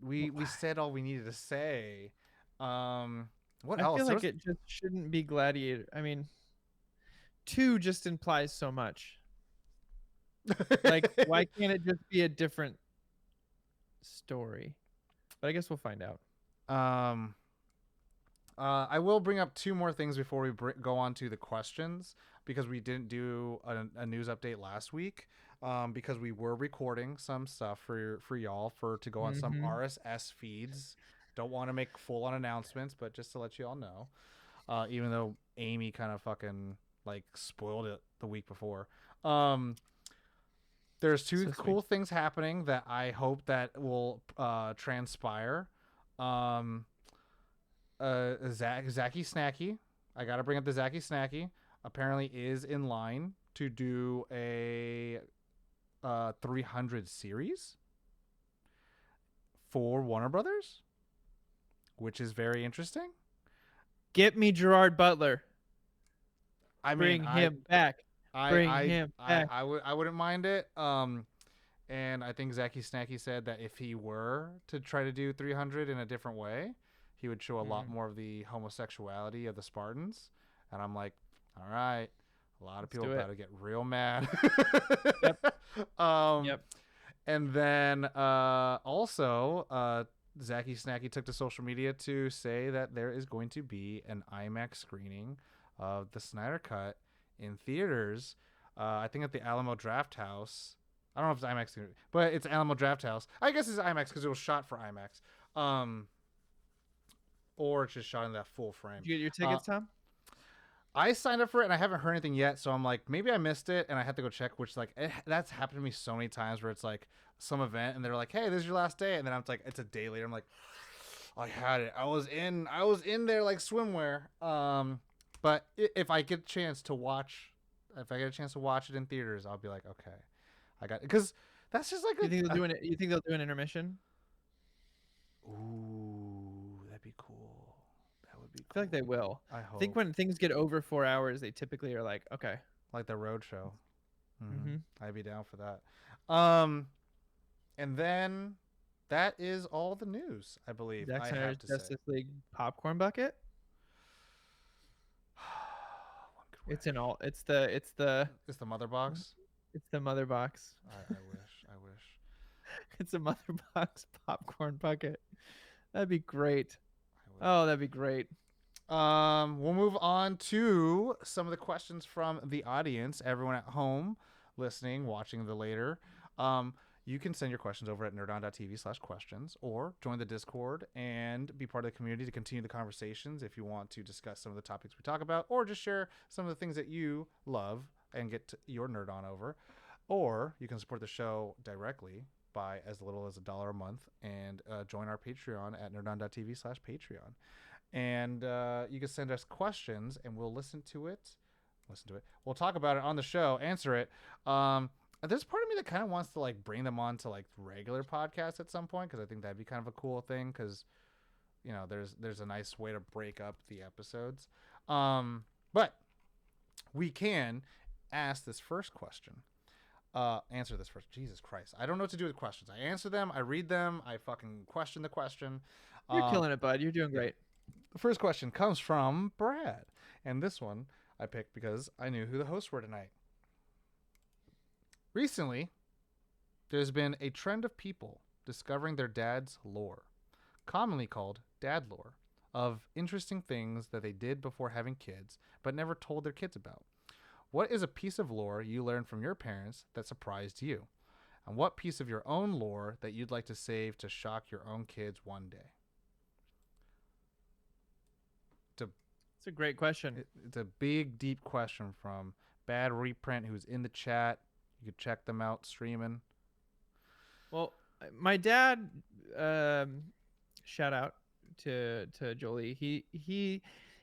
We said all we needed to say. What I feel else? There like was it just shouldn't be Gladiator. I mean, two just implies so much. Like, why can't it just be a different story? But I guess we'll find out. um I will bring up two more things before we go on to the questions because we didn't do a news update last week because we were recording some stuff for y'all to go on some Mm-hmm. RSS feeds. Don't want to make full on announcements, but just to let you all know, even though Amy kind of fucking like spoiled it the week before. Um, there's two So sweet. cool things happening that I hope that will transpire. Um, Zacky Snacky. I gotta bring up the Zacky Snacky. Apparently, is in line to do a 300 series for Warner Brothers, which is very interesting. Get me Gerard Butler. I mean, Bring him back. Bring him back. I wouldn't mind it. And I think Zacky Snacky said that if he were to try to do 300 in a different way, he would show a lot Mm, more of the homosexuality of the Spartans. And I'm like, all right, a lot of let's people do about it. to get real mad. Yep. um, Yep. and then also, Zacky Snacky took to social media to say that there is going to be an IMAX screening of the Snyder Cut in theaters. I think at the Alamo Draft House. I don't know if it's IMAX, but it's Alamo Draft House. I guess it's IMAX because it was shot for IMAX. Or it's just shot in that full frame. Did you get your Uh, tickets, Tom? I signed up for it and I haven't heard anything yet, so I'm like, maybe I missed it and I have to go check. Which like that's happened to me so many times where it's like some event and they're like, hey, this is your last day, and then I'm like, it's a day later. I'm like, I had it. I was in there like swimwear. But if I get a chance to watch, if I get a chance to watch it in theaters, I'll be like, okay, I got it. Because that's just like You think they'll do an? You think they'll do an intermission? ooh, that'd be cool. That would be I feel like they cool. will. I I think hope. when things get over 4 hours, they typically are like, okay. Like the road show. Mm-hmm. I'd be down for that. And then that is all the news, I believe. Zack I Snyder's have to say. Justice League popcorn bucket. One could It's wish. in all. It's the mother box. It's the mother box. I wish. I wish. It's a mother box popcorn bucket. That'd be great. I wish. Oh, that'd be great. We'll move on to some of the questions from the audience. Everyone at home, listening, watching the later. You can send your questions over at nerdon.tv/questions or join the Discord and be part of the community to continue the conversations if you want to discuss some of the topics we talk about or just share some of the things that you love and get your nerd on over. Or you can support the show directly by as little as $1 a month and join our Patreon at nerdon.tv/Patreon. And you can send us questions and we'll listen to it. We'll talk about it on the show, answer it. There's part of me that kind of wants to like bring them on to like regular podcasts at some point because I think that'd be kind of a cool thing because there's a nice way to break up the episodes. But we can ask this first question. Answer this first. Jesus Christ, I don't know what to do with questions. I answer them, I read them, I fucking question the question. You're Um, killing it, bud. You're doing yeah. great. The first question comes from Brad, and this one I picked because I knew who the hosts were tonight. Recently, there's been a trend of people discovering their dad's lore, commonly called dad lore, of interesting things that they did before having kids but never told their kids about. What is a piece of lore you learned from your parents that surprised you? And what piece of your own lore that you'd like to save to shock your own kids one day? It's a great question. It's a big, deep question from Bad Reprint, who's in the chat. You could check them out streaming. Well, my dad, shout out to Jolie. He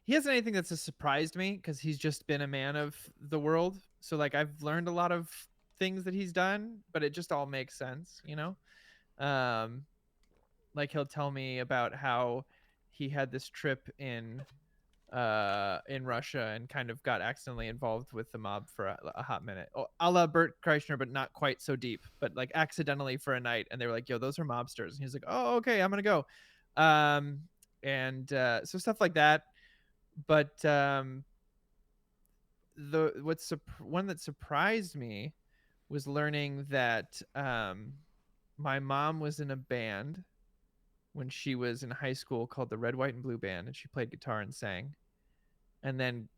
hasn't anything that's surprised me because he's just been a man of the world. So like I've learned a lot of things that he's done, but it just all makes sense, you know. Like he'll tell me about how he had this trip in Russia and kind of got accidentally involved with the mob for a hot minute. Oh, a la Bert Kreischer, but not quite so deep, but like accidentally for a night. And they were like, yo, those are mobsters. And he's like, oh, okay, I'm going to go. So stuff like that. But one that surprised me was learning that my mom was in a band when she was in high school called the Red, White, and Blue Band, and she played guitar and sang. And then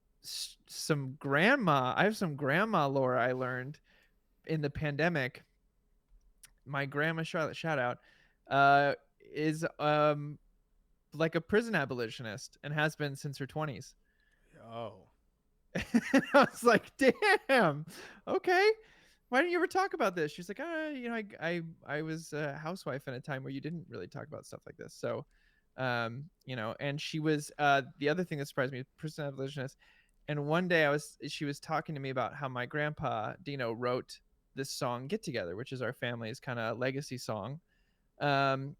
I have some grandma lore I learned in the pandemic. My grandma, Charlotte, shout out, is like a prison abolitionist and has been since her 20s. Oh. I was like, damn, okay. Why didn't you ever talk about this? She's like, I was a housewife in a time where you didn't really talk about stuff like this. So, and she was the other thing that surprised me, prison abolitionist. And one day she was talking to me about how my grandpa Dino wrote this song "Get Together," which is our family's kind of legacy song. And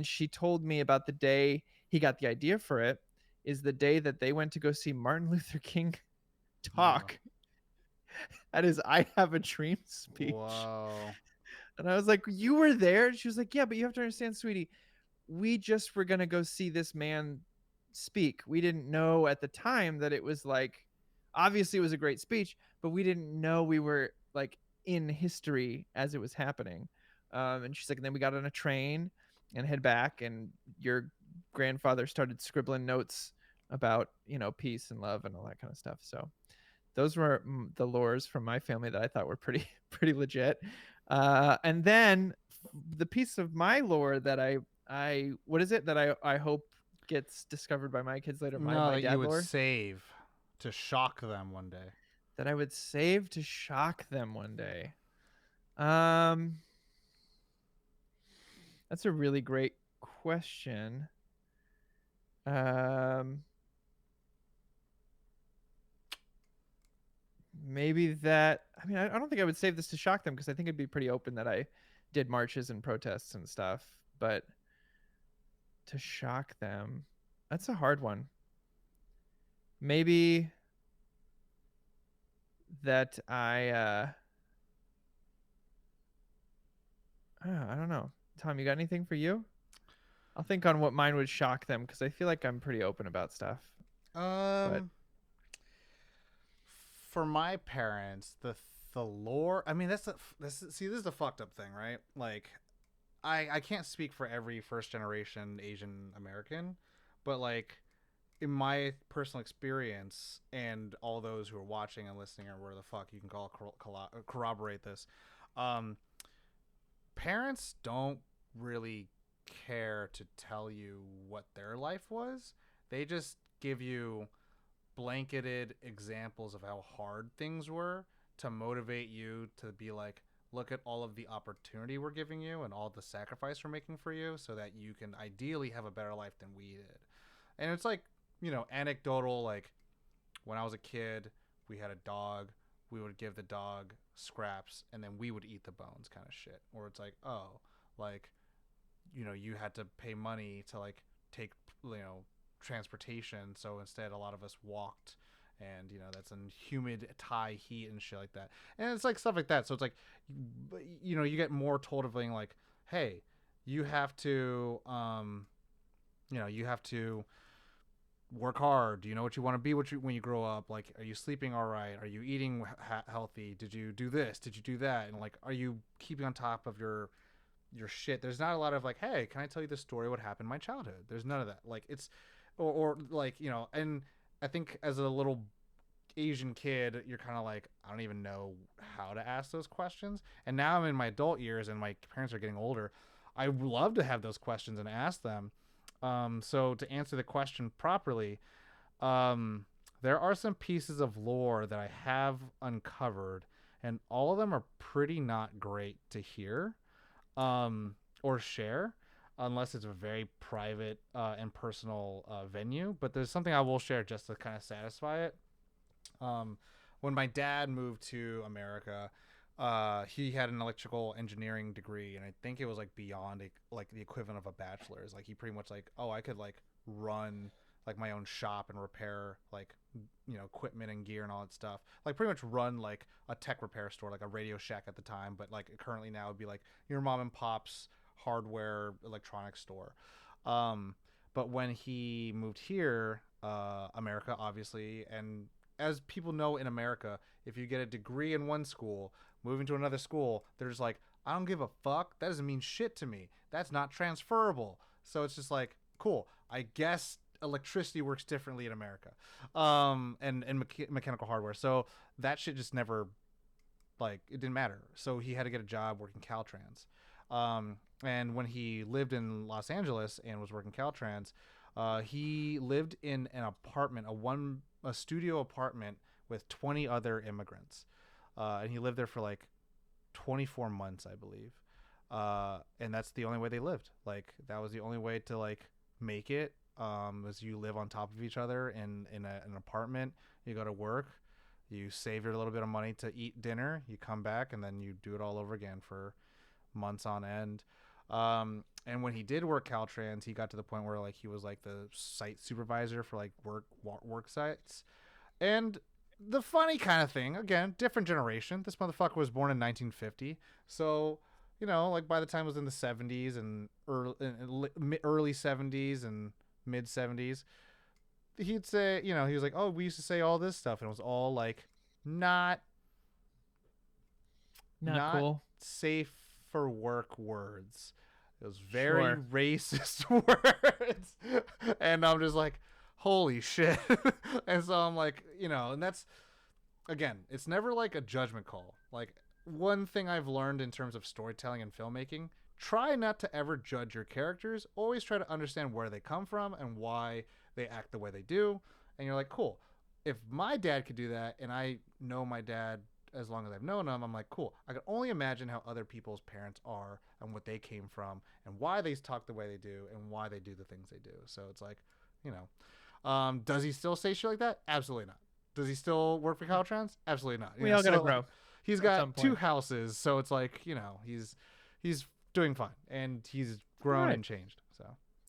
she told me about the day he got the idea for it is the day that they went to go see Martin Luther King talk at his "I Have a Dream" speech. Wow. And I was like, "You were there?" And she was like, "Yeah, but you have to understand, sweetie, we just were gonna go see this man speak. We didn't know at the time that it was like, obviously it was a great speech, but we didn't know we were like in history as it was happening." And she's like, and then we got on a train and head back, and your grandfather started scribbling notes about peace and love and all that kind of stuff. So those were the lores from my family that I thought were pretty pretty legit. And then the piece of my lore that I what is it that I hope gets discovered by my kids later, No, my that you dad would lore, save to shock them one day. that I would save to shock them one day. Um that's a really great question. Maybe that, I mean, I don't think I would save this to shock them because I think it'd be pretty open that I did marches and protests and stuff, but to shock them, that's a hard one. Maybe that I don't know. Tom, you got anything for you? I'll think on what mine would shock them because I feel like I'm pretty open about stuff. But For my parents, the lore. I mean, this is the fucked up thing, right? Like, I can't speak for every first generation Asian American, but like in my personal experience and all those who are watching and listening or where the fuck you can call corroborate this, um, parents don't really care to tell you what their life was. They just give you blanketed examples of how hard things were to motivate you to be like, look at all of the opportunity we're giving you and all the sacrifice we're making for you so that you can ideally have a better life than we did. And it's like, anecdotal, like when I was a kid, we had a dog. We would give the dog scraps and then we would eat the bones kind of shit. Or it's like, oh, like, you had to pay money to like take, transportation. So instead, a lot of us walked, and that's in humid Thai heat and shit like that. And it's like stuff like that. So it's like, you get more told of being like, hey, you have to, you have to work hard. Do you know what you want to be when you grow up? Like, are you sleeping all right? Are you eating healthy? Did you do this? Did you do that? And like, are you keeping on top of your shit? There's not a lot of like, hey, can I tell you the story what happened in my childhood? There's none of that. Like, it's or like, and I think as a little Asian kid, you're kind of like, I don't even know how to ask those questions. And now I'm in my adult years and my parents are getting older. I love to have those questions and ask them. So to answer the question properly, um, there are some pieces of lore that I have uncovered, and all of them are pretty not great to hear, or share, unless it's a very private and personal venue. But there's something I will share just to kind of satisfy it. Um, when my dad moved to America, he had an electrical engineering degree, and I think it was like beyond like the equivalent of a bachelor's. Like he pretty much like, oh, I could like run like my own shop and repair like equipment and gear and all that stuff. Like pretty much run like a tech repair store, like a Radio Shack at the time, but like currently now would be like your mom and pop's hardware electronics store. Um, but when he moved here, America obviously, and as people know in America, if you get a degree in one school, moving to another school, they're just like, I don't give a fuck. That doesn't mean shit to me. That's not transferable. So it's just like, cool. I guess electricity works differently in America, and mechanical hardware. So that shit just never, like, it didn't matter. So he had to get a job working Caltrans. And when he lived in Los Angeles and was working Caltrans, he lived in an apartment, a studio apartment with 20 other immigrants, and he lived there for like 24 months, I believe. And that's the only way they lived. Like that was the only way to like make it. Was you live on top of each other in an apartment. You go to work, you save your little bit of money to eat dinner, you come back, and then you do it all over again for months on end. And when he did work Caltrans, he got to the point where like he was like the site supervisor for like work sites. And the funny kind of thing, again, different generation. This motherfucker was born in 1950, so like by the time it was in the 70s and early 70s and mid 70s, he'd say, he was like, oh, we used to say all this stuff, and it was all like not Not not cool. safe for work words. It was very Sure. racist words. And I'm just like, holy shit. And so I'm like, and that's, again, it's never like a judgment call. Like, one thing I've learned in terms of storytelling and filmmaking, try not to ever judge your characters. Always try to understand where they come from and why they act the way they do. And you're like, cool. If my dad could do that, and I know my dad as long as I've known him, I'm like, cool. I can only imagine how other people's parents are and what they came from and why they talk the way they do and why they do the things they do. So it's like, does he still say shit like that? Absolutely not. Does he still work for Caltrans? Absolutely not. We all gotta so, grow. He's at some got two point. houses, so it's like, he's doing fine and he's grown Right. and changed. So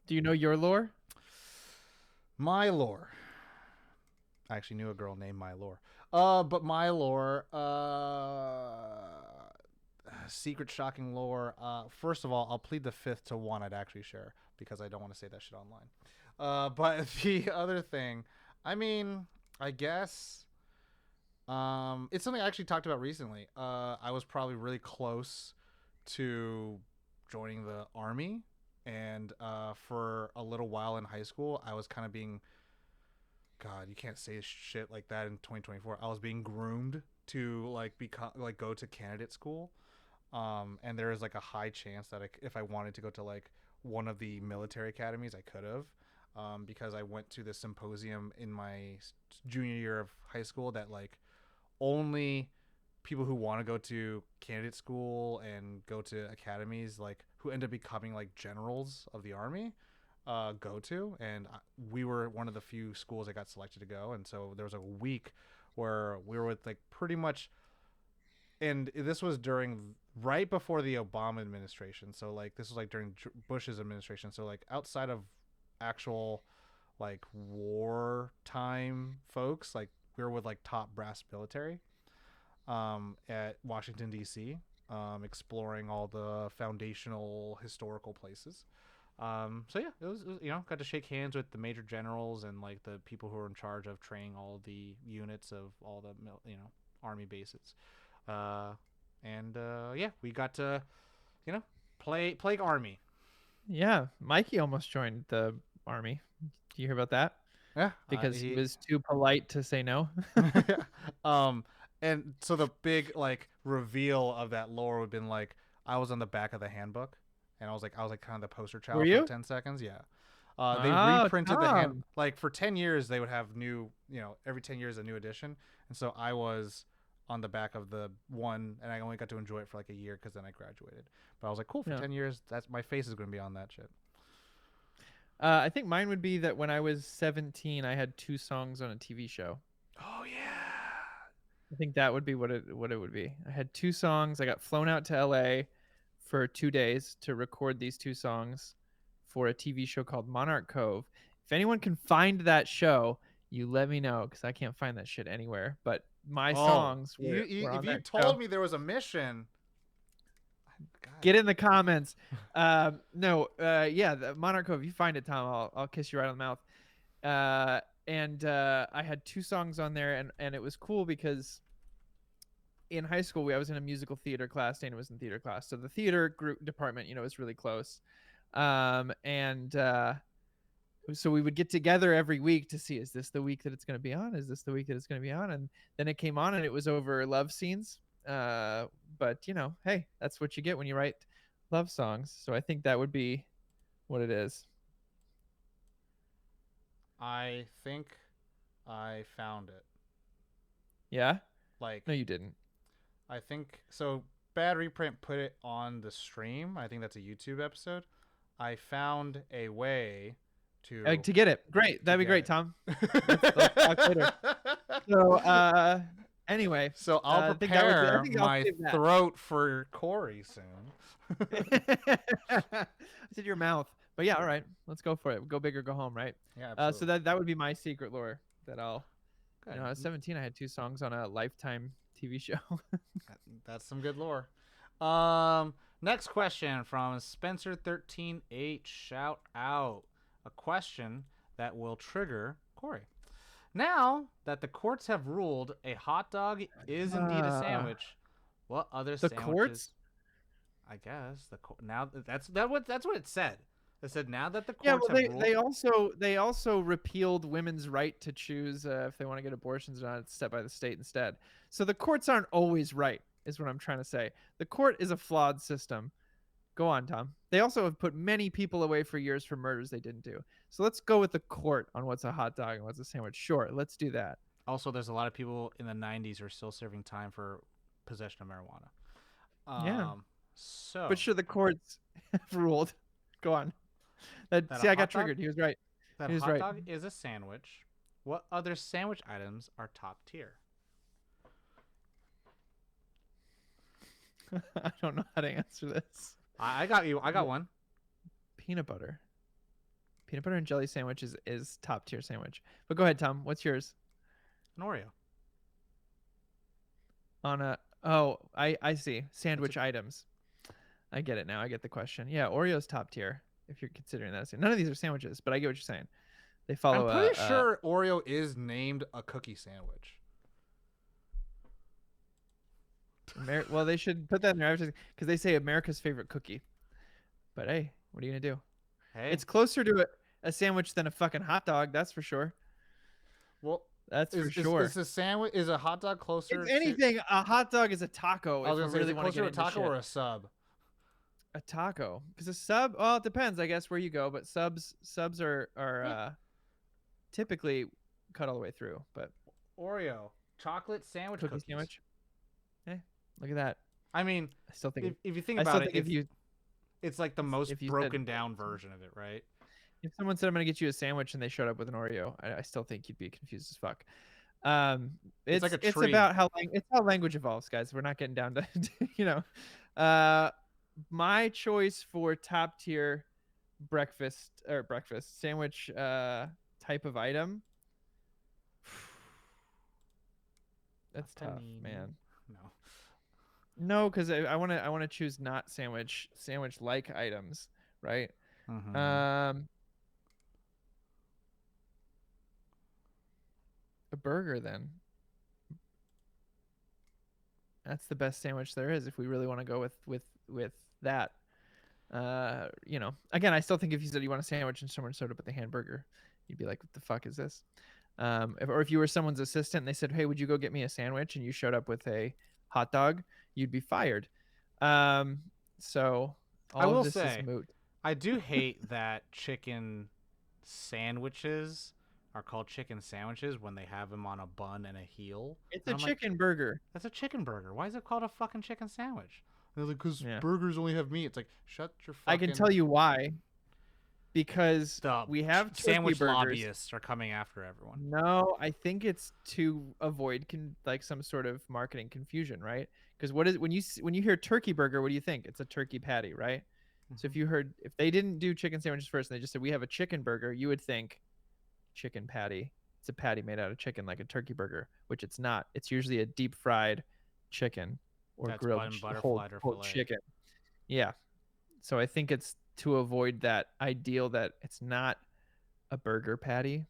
Do you know your lore? my lore. I actually knew a girl named My Lore. But my lore, secret shocking lore. First of all, I'll plead the fifth to one I'd actually share because I don't want to say that shit online. But the other thing, I mean, I guess, it's something I actually talked about recently. I was probably really close to joining the army, and for a little while in high school, I was kind of being, God, you can't say shit like that in 2024. I was being groomed to like become like go to candidate school, and there is like a high chance that if I wanted to go to like one of the military academies, I could have, because I went to the symposium in my junior year of high school that like only people who want to go to candidate school and go to academies, like who end up becoming like generals of the army, go to. And we were one of the few schools that got selected to go. And so there was a week where we were with like pretty much and this was during right before the Obama administration. So like this was like during Bush's administration. So like outside of actual like wartime folks, like we were with like top brass military at Washington D.C. Exploring all the foundational historical places. So yeah, it was got to shake hands with the major generals and like the people who are in charge of training all the units of all the army bases. Uh, and yeah, we got to play army. Yeah, Mikey almost joined the army. Do you hear about that? Yeah, Because he he was too polite to say no. um, and so the big like reveal of that lore would have been like I was on the back of the handbook, and I was like kind of the poster Were child for you? 10 seconds. Yeah. They Oh, reprinted the hand Tom. like for 10 years. They would have new, every 10 years a new edition, and so I was on the back of the one, and I only got to enjoy it for like a year because then I graduated. But I was like, cool, for Yeah. 10 years, that's my face is going to be on that shit. I think mine would be that when I was 17, I had 2 songs on a TV show. Oh yeah. I think that would be what it would be. I had 2 songs. I got flown out to LA for 2 days to record these 2 songs for a TV show called Monarch Cove. If anyone can find that show, you let me know because I can't find that shit anywhere. But my Oh, songs you were if on you that show. told me there was a mission, God. Get in the comments. No, yeah, the Monarch Cove. If you find it, Tom, I'll kiss you right on the mouth. And I had 2 songs on there, and it was cool because in high school I was in a musical theater class. Dana was in theater class, so the theater group department, was really close. And so we would get together every week to see, is this the week that it's going to be on? Is this the week that it's going to be on? And then it came on, and it was over love scenes. But hey, that's what you get when you write love songs. So I think that would be what it is. I think I found it. Yeah? Like, No, you didn't. I think so. Bad Reprint put it on the stream. I think that's a YouTube episode. I found a way To get it. Great. That'd be great, it. Tom. Let's talk later. So, anyway, So I'll I think that would be, I prepare think I'll my save that. throat for Corey soon. I said your mouth. But yeah, all right. Let's go for it. Go big or go home, right? Yeah, So absolutely. that would be my secret lore that I'll Good. I was 17. I had 2 songs on a Lifetime TV show. That's some good lore. Next question from Spencer13H. Shout out. A question that will trigger Corey. Now that the courts have ruled a hot dog is indeed a sandwich, what other The sandwiches? courts? I guess now that's what it said. It said now that the Yeah, courts well, have ruled. they also repealed women's right to choose if they want to get abortions or not. It's set by the state instead. So the courts aren't always right, is what I'm trying to say. The court is a flawed system. Go on, Tom. They also have put many people away for years for murders they didn't do. So let's go with the court on what's a hot dog and what's a sandwich. Sure, let's do that. Also, there's a lot of people in the 90s who are still serving time for possession of marijuana. Yeah. So, But sure, the courts have ruled. Go on. That See, a I got hot dog- triggered. He was right. that He was hot right. dog is a sandwich. What other sandwich items are top tier? I don't know how to answer this. I got you. I got one. Peanut butter. Peanut butter and jelly sandwich is top tier sandwich. But go ahead, Tom. What's yours? An Oreo. I see. Sandwich items. I get it now. I get the question. Yeah, Oreo's top tier if you're considering that. None of these are sandwiches, but I get what you're saying. They follow. I'm pretty sure Oreo is named a cookie sandwich. Well, they should put that in their advertising because they say America's favorite cookie. But hey, what are you gonna do? Hey, It's closer to a sandwich than a fucking hot dog. That's for sure. well, That's for sure. Is a sandwich is a hot dog closer? If anything, a hot dog is a taco. I was if gonna we say, really is it want to closer get to a into taco shit. or a sub? A taco, because a sub. Well, it depends, I guess, where you go. But subs are typically cut all the way through. But Oreo chocolate sandwich cookie cookies. sandwich. Hey, look at that. I mean, I still think. if you think I about still it, think it's like the most if you broken said, down version of it, right? if someone said I'm gonna get you a sandwich and they showed up with an Oreo, I still think you'd be confused as fuck. Um, It's like a it's tree. about it's how language evolves, guys. We're not getting down to you know. Uh, my choice for top tier breakfast sandwich type of item. A That's tough, panini. man. No. No, because I want to choose not sandwich like items, right? Mm-hmm. Um, a burger then. That's the best sandwich there is if we really want to go with that. Again, I still think if you said you want a sandwich and someone showed up with a hamburger, you'd be like, "What the fuck is this?" Or if you were someone's assistant and they said, "Hey, would you go get me a sandwich?" and you showed up with a hot dog, you'd be fired. Um, so I all of will this is say, moot. I do hate that chicken sandwiches are called chicken sandwiches when they have them on a bun and a heel. It's And a I'm like, chicken burger. that's a chicken burger. Why is it called a fucking chicken sandwich? And they're like, because Yeah, burgers only have meat. It's like, shut your I can fucking. tell you why. Because The we have turkey sandwich burgers. lobbyists are coming after everyone. No, I think it's to avoid like some sort of marketing confusion, right? Because what is when you hear turkey burger, what do you think? It's a turkey patty, right? So Mm-hmm. if they didn't do chicken sandwiches first and they just said we have a chicken burger, you would think chicken patty. It's a patty made out of chicken like a turkey burger, which it's not. It's usually a deep fried chicken or That's grilled butterfly or whole fillet. chicken. Yeah. So I think it's to avoid that ideal that it's not a burger patty,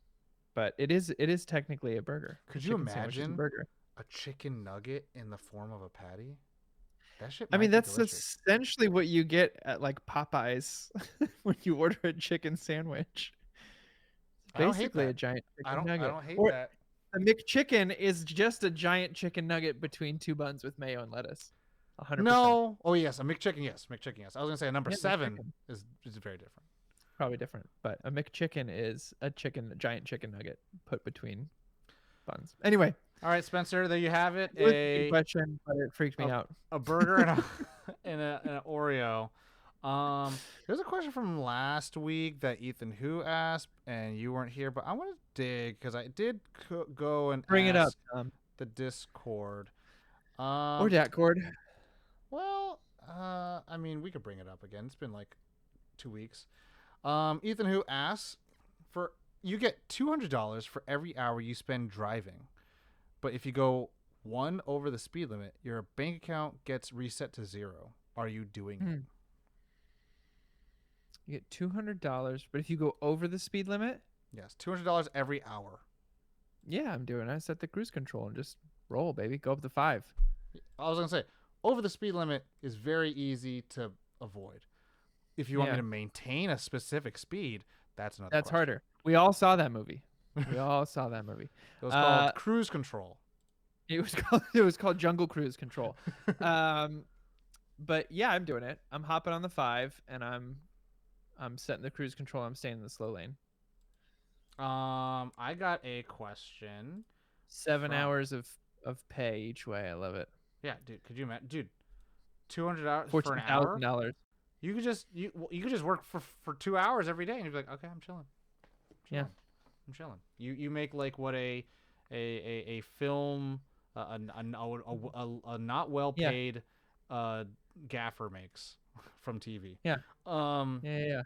but it is technically a burger. A Could you chicken sandwich is a imagine burger. a chicken nugget in the form of a patty? That shit I mean, might be that's delicious. essentially what you get at like Popeyes when you order a chicken sandwich. It's I don't hate basically a that. giant chicken I nugget. don't hate Or that. the McChicken is just a giant chicken nugget between two buns with mayo and lettuce. 100%. No. Oh yes, a McChicken. Yes, McChicken. Yes. I was gonna say a number Yeah, seven McChicken. is very different. Probably different, but a McChicken is a giant chicken nugget put between buns. Anyway, All right, Spencer. There you have it. it was a good question, but it freaked me A, out. a burger and a and an Oreo. There's a question from last week that Ethan Who asked, and you weren't here, but I want to dig because I did go and Bring it up, ask Tom. the Discord. Or Um, Datcord. well, I mean, we could bring it up again. It's been like 2 weeks. Ethan Who asks for you get $200 for every hour you spend driving, but if you go one over the speed limit, your bank account gets reset to zero. Are you doing it? You get $200, but if you go over the speed limit, Yes, $200 every hour. yeah, I'm doing it. I set the cruise control and just roll, baby. Go up to 5. I was gonna say over the speed limit is very easy to avoid. If you want me Yeah, to maintain a specific speed, that's another that's question. harder. We all saw that movie. We all saw that movie. It was Uh, called cruise control. it was called Jungle Cruise Control. Um, but yeah, I'm doing it. I'm hopping on the 5 and I'm setting the cruise control. I'm staying in the slow lane. I got a question 7 from hours of pay each way. I love it. yeah, dude. Could you imagine, dude? $200 for an Fourteen hour. thousand dollars. You could just work for 2 hours every day, and you'd be like, okay, I'm chilling. Yeah. I'm chilling. You make like what a film a not well Yeah. paid gaffer makes from TV. Yeah. Um. Yeah.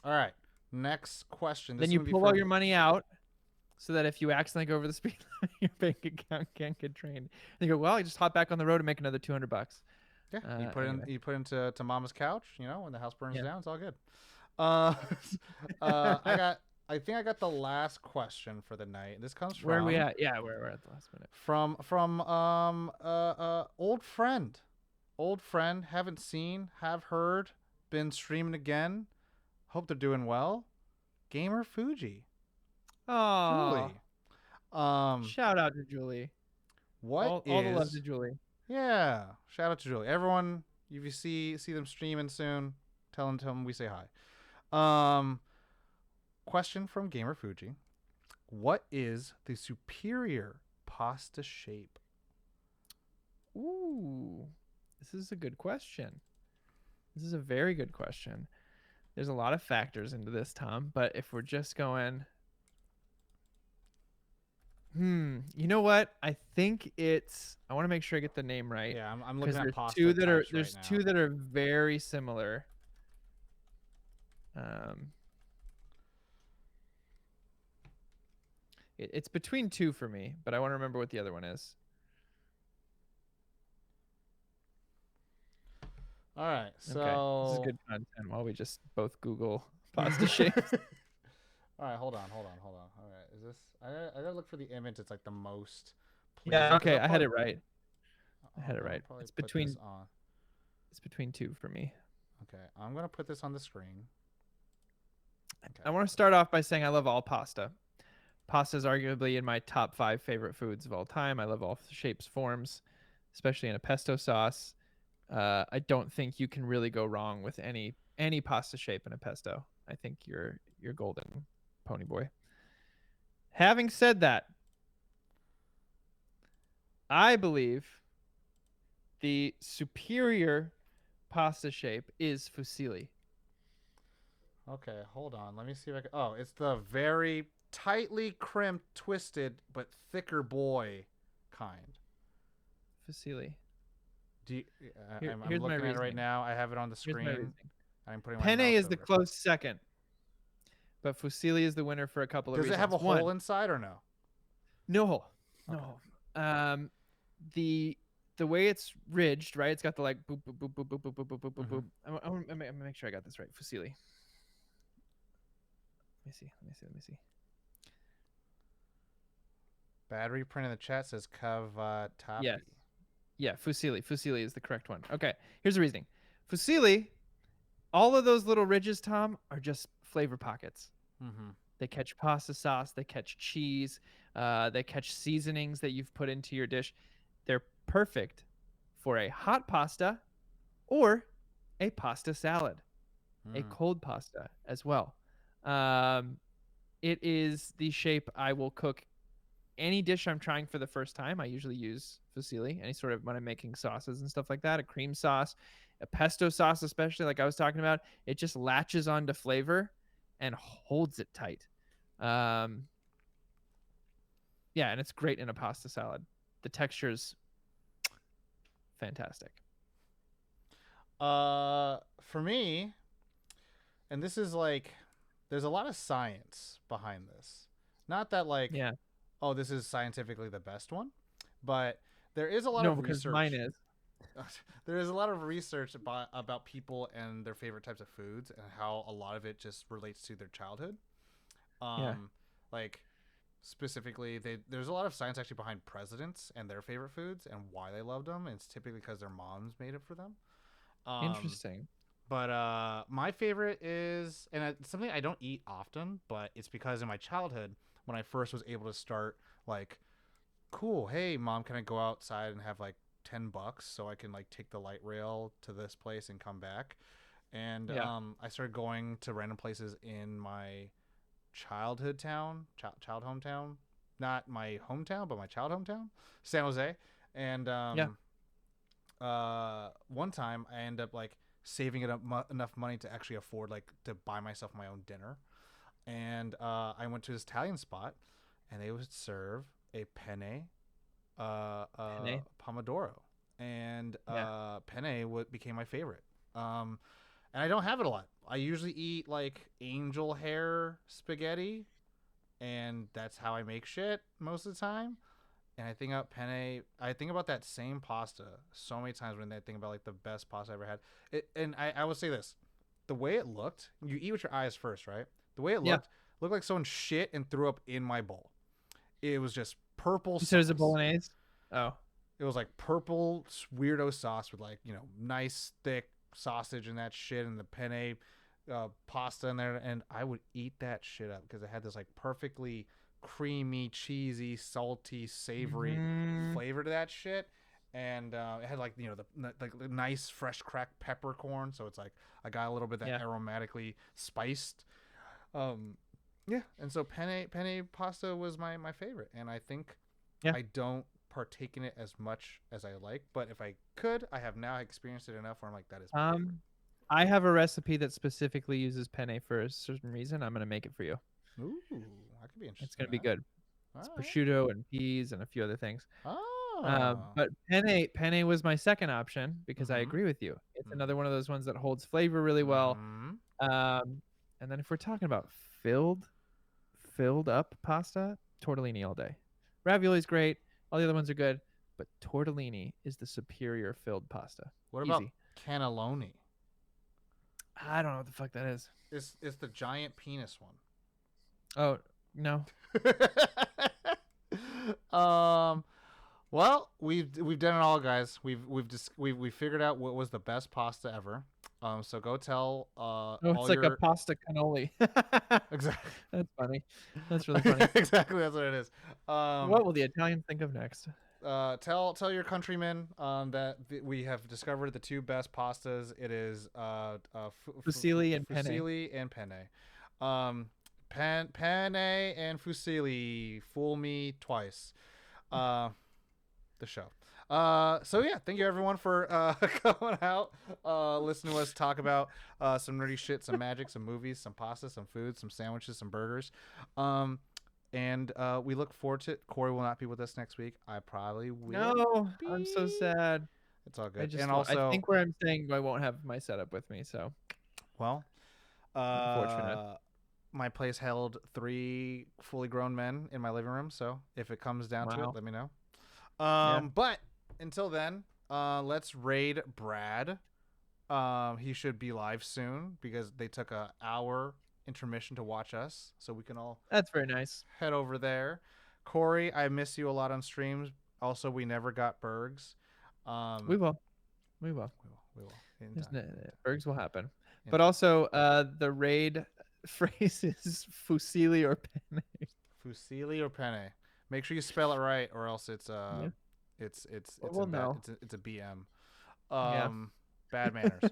All right. Next question. This Then is you gonna be pull all from. your money out so that if you accidentally go over the speed limit, your bank account can't get drained. And you go, well, I just hop back on the road and make another $200. Yeah. You put Anyway. in. You put into to Mama's couch. You know when the house burns Yeah. down, it's all good. I got. I think I got the last question for the night. This comes from Where are we at? Yeah, we're at the last minute. from old friend, haven't seen, have heard, been streaming again. Hope they're doing well. Gamer Fuji. Oh, Julie. Um shout out to Julie. what All the love is to Julie. Yeah, shout out to Julie. Everyone, if you see them streaming soon, tell them we say hi. Question from Gamer Fuji. What is the superior pasta shape? Ooh, this is a good question. This is a very good question. There's a lot of factors into this, Tom, but if we're just going You know what? I think it's. I want to make sure I get the name right Yeah, I'm looking because at there's pasta two that are types right now. very similar. Um, it's between two for me, but I want to remember what the other one is. All right, Okay, this is so good content while we just both Google pasta shapes. all right, hold on. All right, is this? I gotta look for the image. It's like the most Yeah. pleasing because Okay, I had it right. I had I'm it gonna right. probably It's put this between on. it's between two for me. Okay, I'm gonna put this on the screen. I Okay, want to start off by saying I love all pasta. Pasta is arguably in my top 5 favorite foods of all time. I love all shapes, forms, especially in a pesto sauce. I don't think you can really go wrong with any pasta shape in a pesto. I think you're golden, pony boy. Having said that, I believe the superior pasta shape is fusilli. okay, hold on. Let me see if I can. Oh, it's the very tightly crimped, twisted, but thicker boy kind. Fusilli. Do you, I'm Here's my looking at it right reasoning. now. I have it on the Here's my screen. reasoning. I'm putting my Penne mouse is the over it. close second, but fusilli is the winner for a couple of Does it have reasons. a hole One, inside or no? no hole, no Okay. hole. The the way it's ridged, right? It's got the like boop boop boop boop boop boop boop boop boop boop Mm-hmm. boop. I'm gonna make sure I got this right. Fusilli. Let me see. Let me see. Let me see. Battery print in the chat says Yes. cavatappi. Yeah, fusilli. Fusilli is the correct one. Okay. Here's the reasoning. Fusilli, all of those little ridges, Tom, are just flavor pockets. Mm-hmm. They catch pasta sauce. They catch cheese. They catch seasonings that you've put into your dish. They're perfect for a hot pasta or a pasta salad, a Mm. cold pasta as well. Um, it is the shape I will cook any dish I'm trying for the first time. I usually use fusilli, any sort of when I'm making sauces and stuff like that, a cream sauce, a pesto sauce, especially like I was talking about. It just latches onto flavor and holds it tight. Um, yeah, and it's great in a pasta salad. The texture's fantastic. For me, and this is like, there's a lot of science behind this. Not that like, Yeah. oh, this is scientifically the best one, but there is a lot No, of because mine research. is. There is a lot of research about people and their favorite types of foods and how a lot of it just relates to their childhood. Yeah. Um, like specifically, there's a lot of science actually behind presidents and their favorite foods and why they loved them. And it's typically because their moms made it for them. Um, Interesting. but my favorite is, and it's something I don't eat often, but it's because in my childhood, when I first was able to start, like, cool, hey mom, can I go outside and have like $10 so I can like take the light rail to this place and come back? And Yeah. I started going to random places in my childhood town, child hometown, not my hometown, but my child hometown, San Jose. And Yeah. one time I ended up like saving it up enough money to actually afford like to buy myself my own dinner. And I went to this Italian spot, and they would serve a penne, Penne. pomodoro, and Yeah. penne became my favorite. Um, and I don't have it a lot. I usually eat like angel hair spaghetti, and that's how I make shit most of the time. And I think about penne. I think about that same pasta so many times when I think about like the best pasta I ever had. And I will say this: the way it looked, you eat with your eyes first, right? The way it Yeah. looked like someone shit and threw up in my bowl. It was just purple You said it's a sauce. bolognese? Oh. It was like purple weirdo sauce with like nice thick sausage and that shit and the penne pasta in there, and I would eat that shit up because it had this like perfectly creamy, cheesy, salty, savory Hmm. flavor to that shit. And it had like the nice fresh cracked peppercorn, so it's like I got a little bit of that Yeah. aromatically spiced. Um, yeah, and so penne pasta was my favorite, and I think Yeah. I don't partake in it as much as I like, but if I could, I have now experienced it enough where I'm like, that is my favorite. Um, I have a recipe that specifically uses penne for a certain reason. I'm gonna make it for you. Ooh, I could be It's interested in gonna be that. good. All It's right. prosciutto and peas and a few other things. Oh. But penne was my second option because I Mm-hmm. agree with you. It's Mm-hmm. another one of those ones that holds flavor really well. Mm-hmm. Um, and then if we're talking about filled up pasta, tortellini all day. Ravioli's great. All the other ones are good, but tortellini is the superior filled pasta. What about Easy. cannelloni? I don't know what the fuck that is. It's the giant penis one. Oh, no. um. Well, we've done it all, guys. We've figured out what was the best pasta ever. So go tell Oh, all it's like a your pasta cannoli. exactly That's funny. That's really funny. exactly that's what it is. What will the Italians think of next? Tell your countrymen that we have discovered the two best pastas. It is Fusilli and penne. fusilli and penne. Penne and fusilli fool me twice. The show. So yeah, thank you everyone for coming out, listening to us talk about some nerdy shit, some magic, some movies, some pasta, some food, some sandwiches, some burgers. And we look forward to it. Corey will not be with us next week. I probably will No, I'm so be. sad. It's all I good. just And I also, think where I'm staying, I won't have my setup with me, so well, unfortunate. my place held 3 fully grown men in my living room. So if it comes down to it, Wow. let me know. Yeah. But until then, let's raid Brad. He should be live soon because they took a hour intermission to watch us, so we can all That's very nice. head over there. Corey, I miss you a lot on streams. Also, we never got Bergs. We will. We will. We will in time. Bergs will happen. In But time. also, the raid phrase is fusilli or penne. Fusilli or penne. Make sure you spell it right, or else it's Yeah. it's We'll in bad. know. It's a BM. Yeah. Bad manners.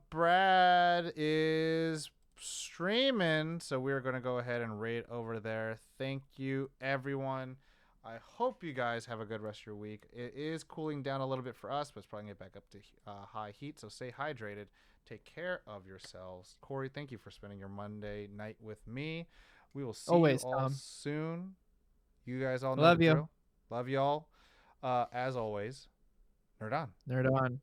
Brad is streaming, so we're gonna go ahead and rate over there. Thank you, everyone. I hope you guys have a good rest of your week. It is cooling down a little bit for us, but it's probably gonna get back up to high heat. So stay hydrated. Take care of yourselves. Corey, thank you for spending your Monday night with me. We will see Always, you all Tom. soon. You guys all know Love the you. drill. Love y'all. As always, nerd on. Nerd on.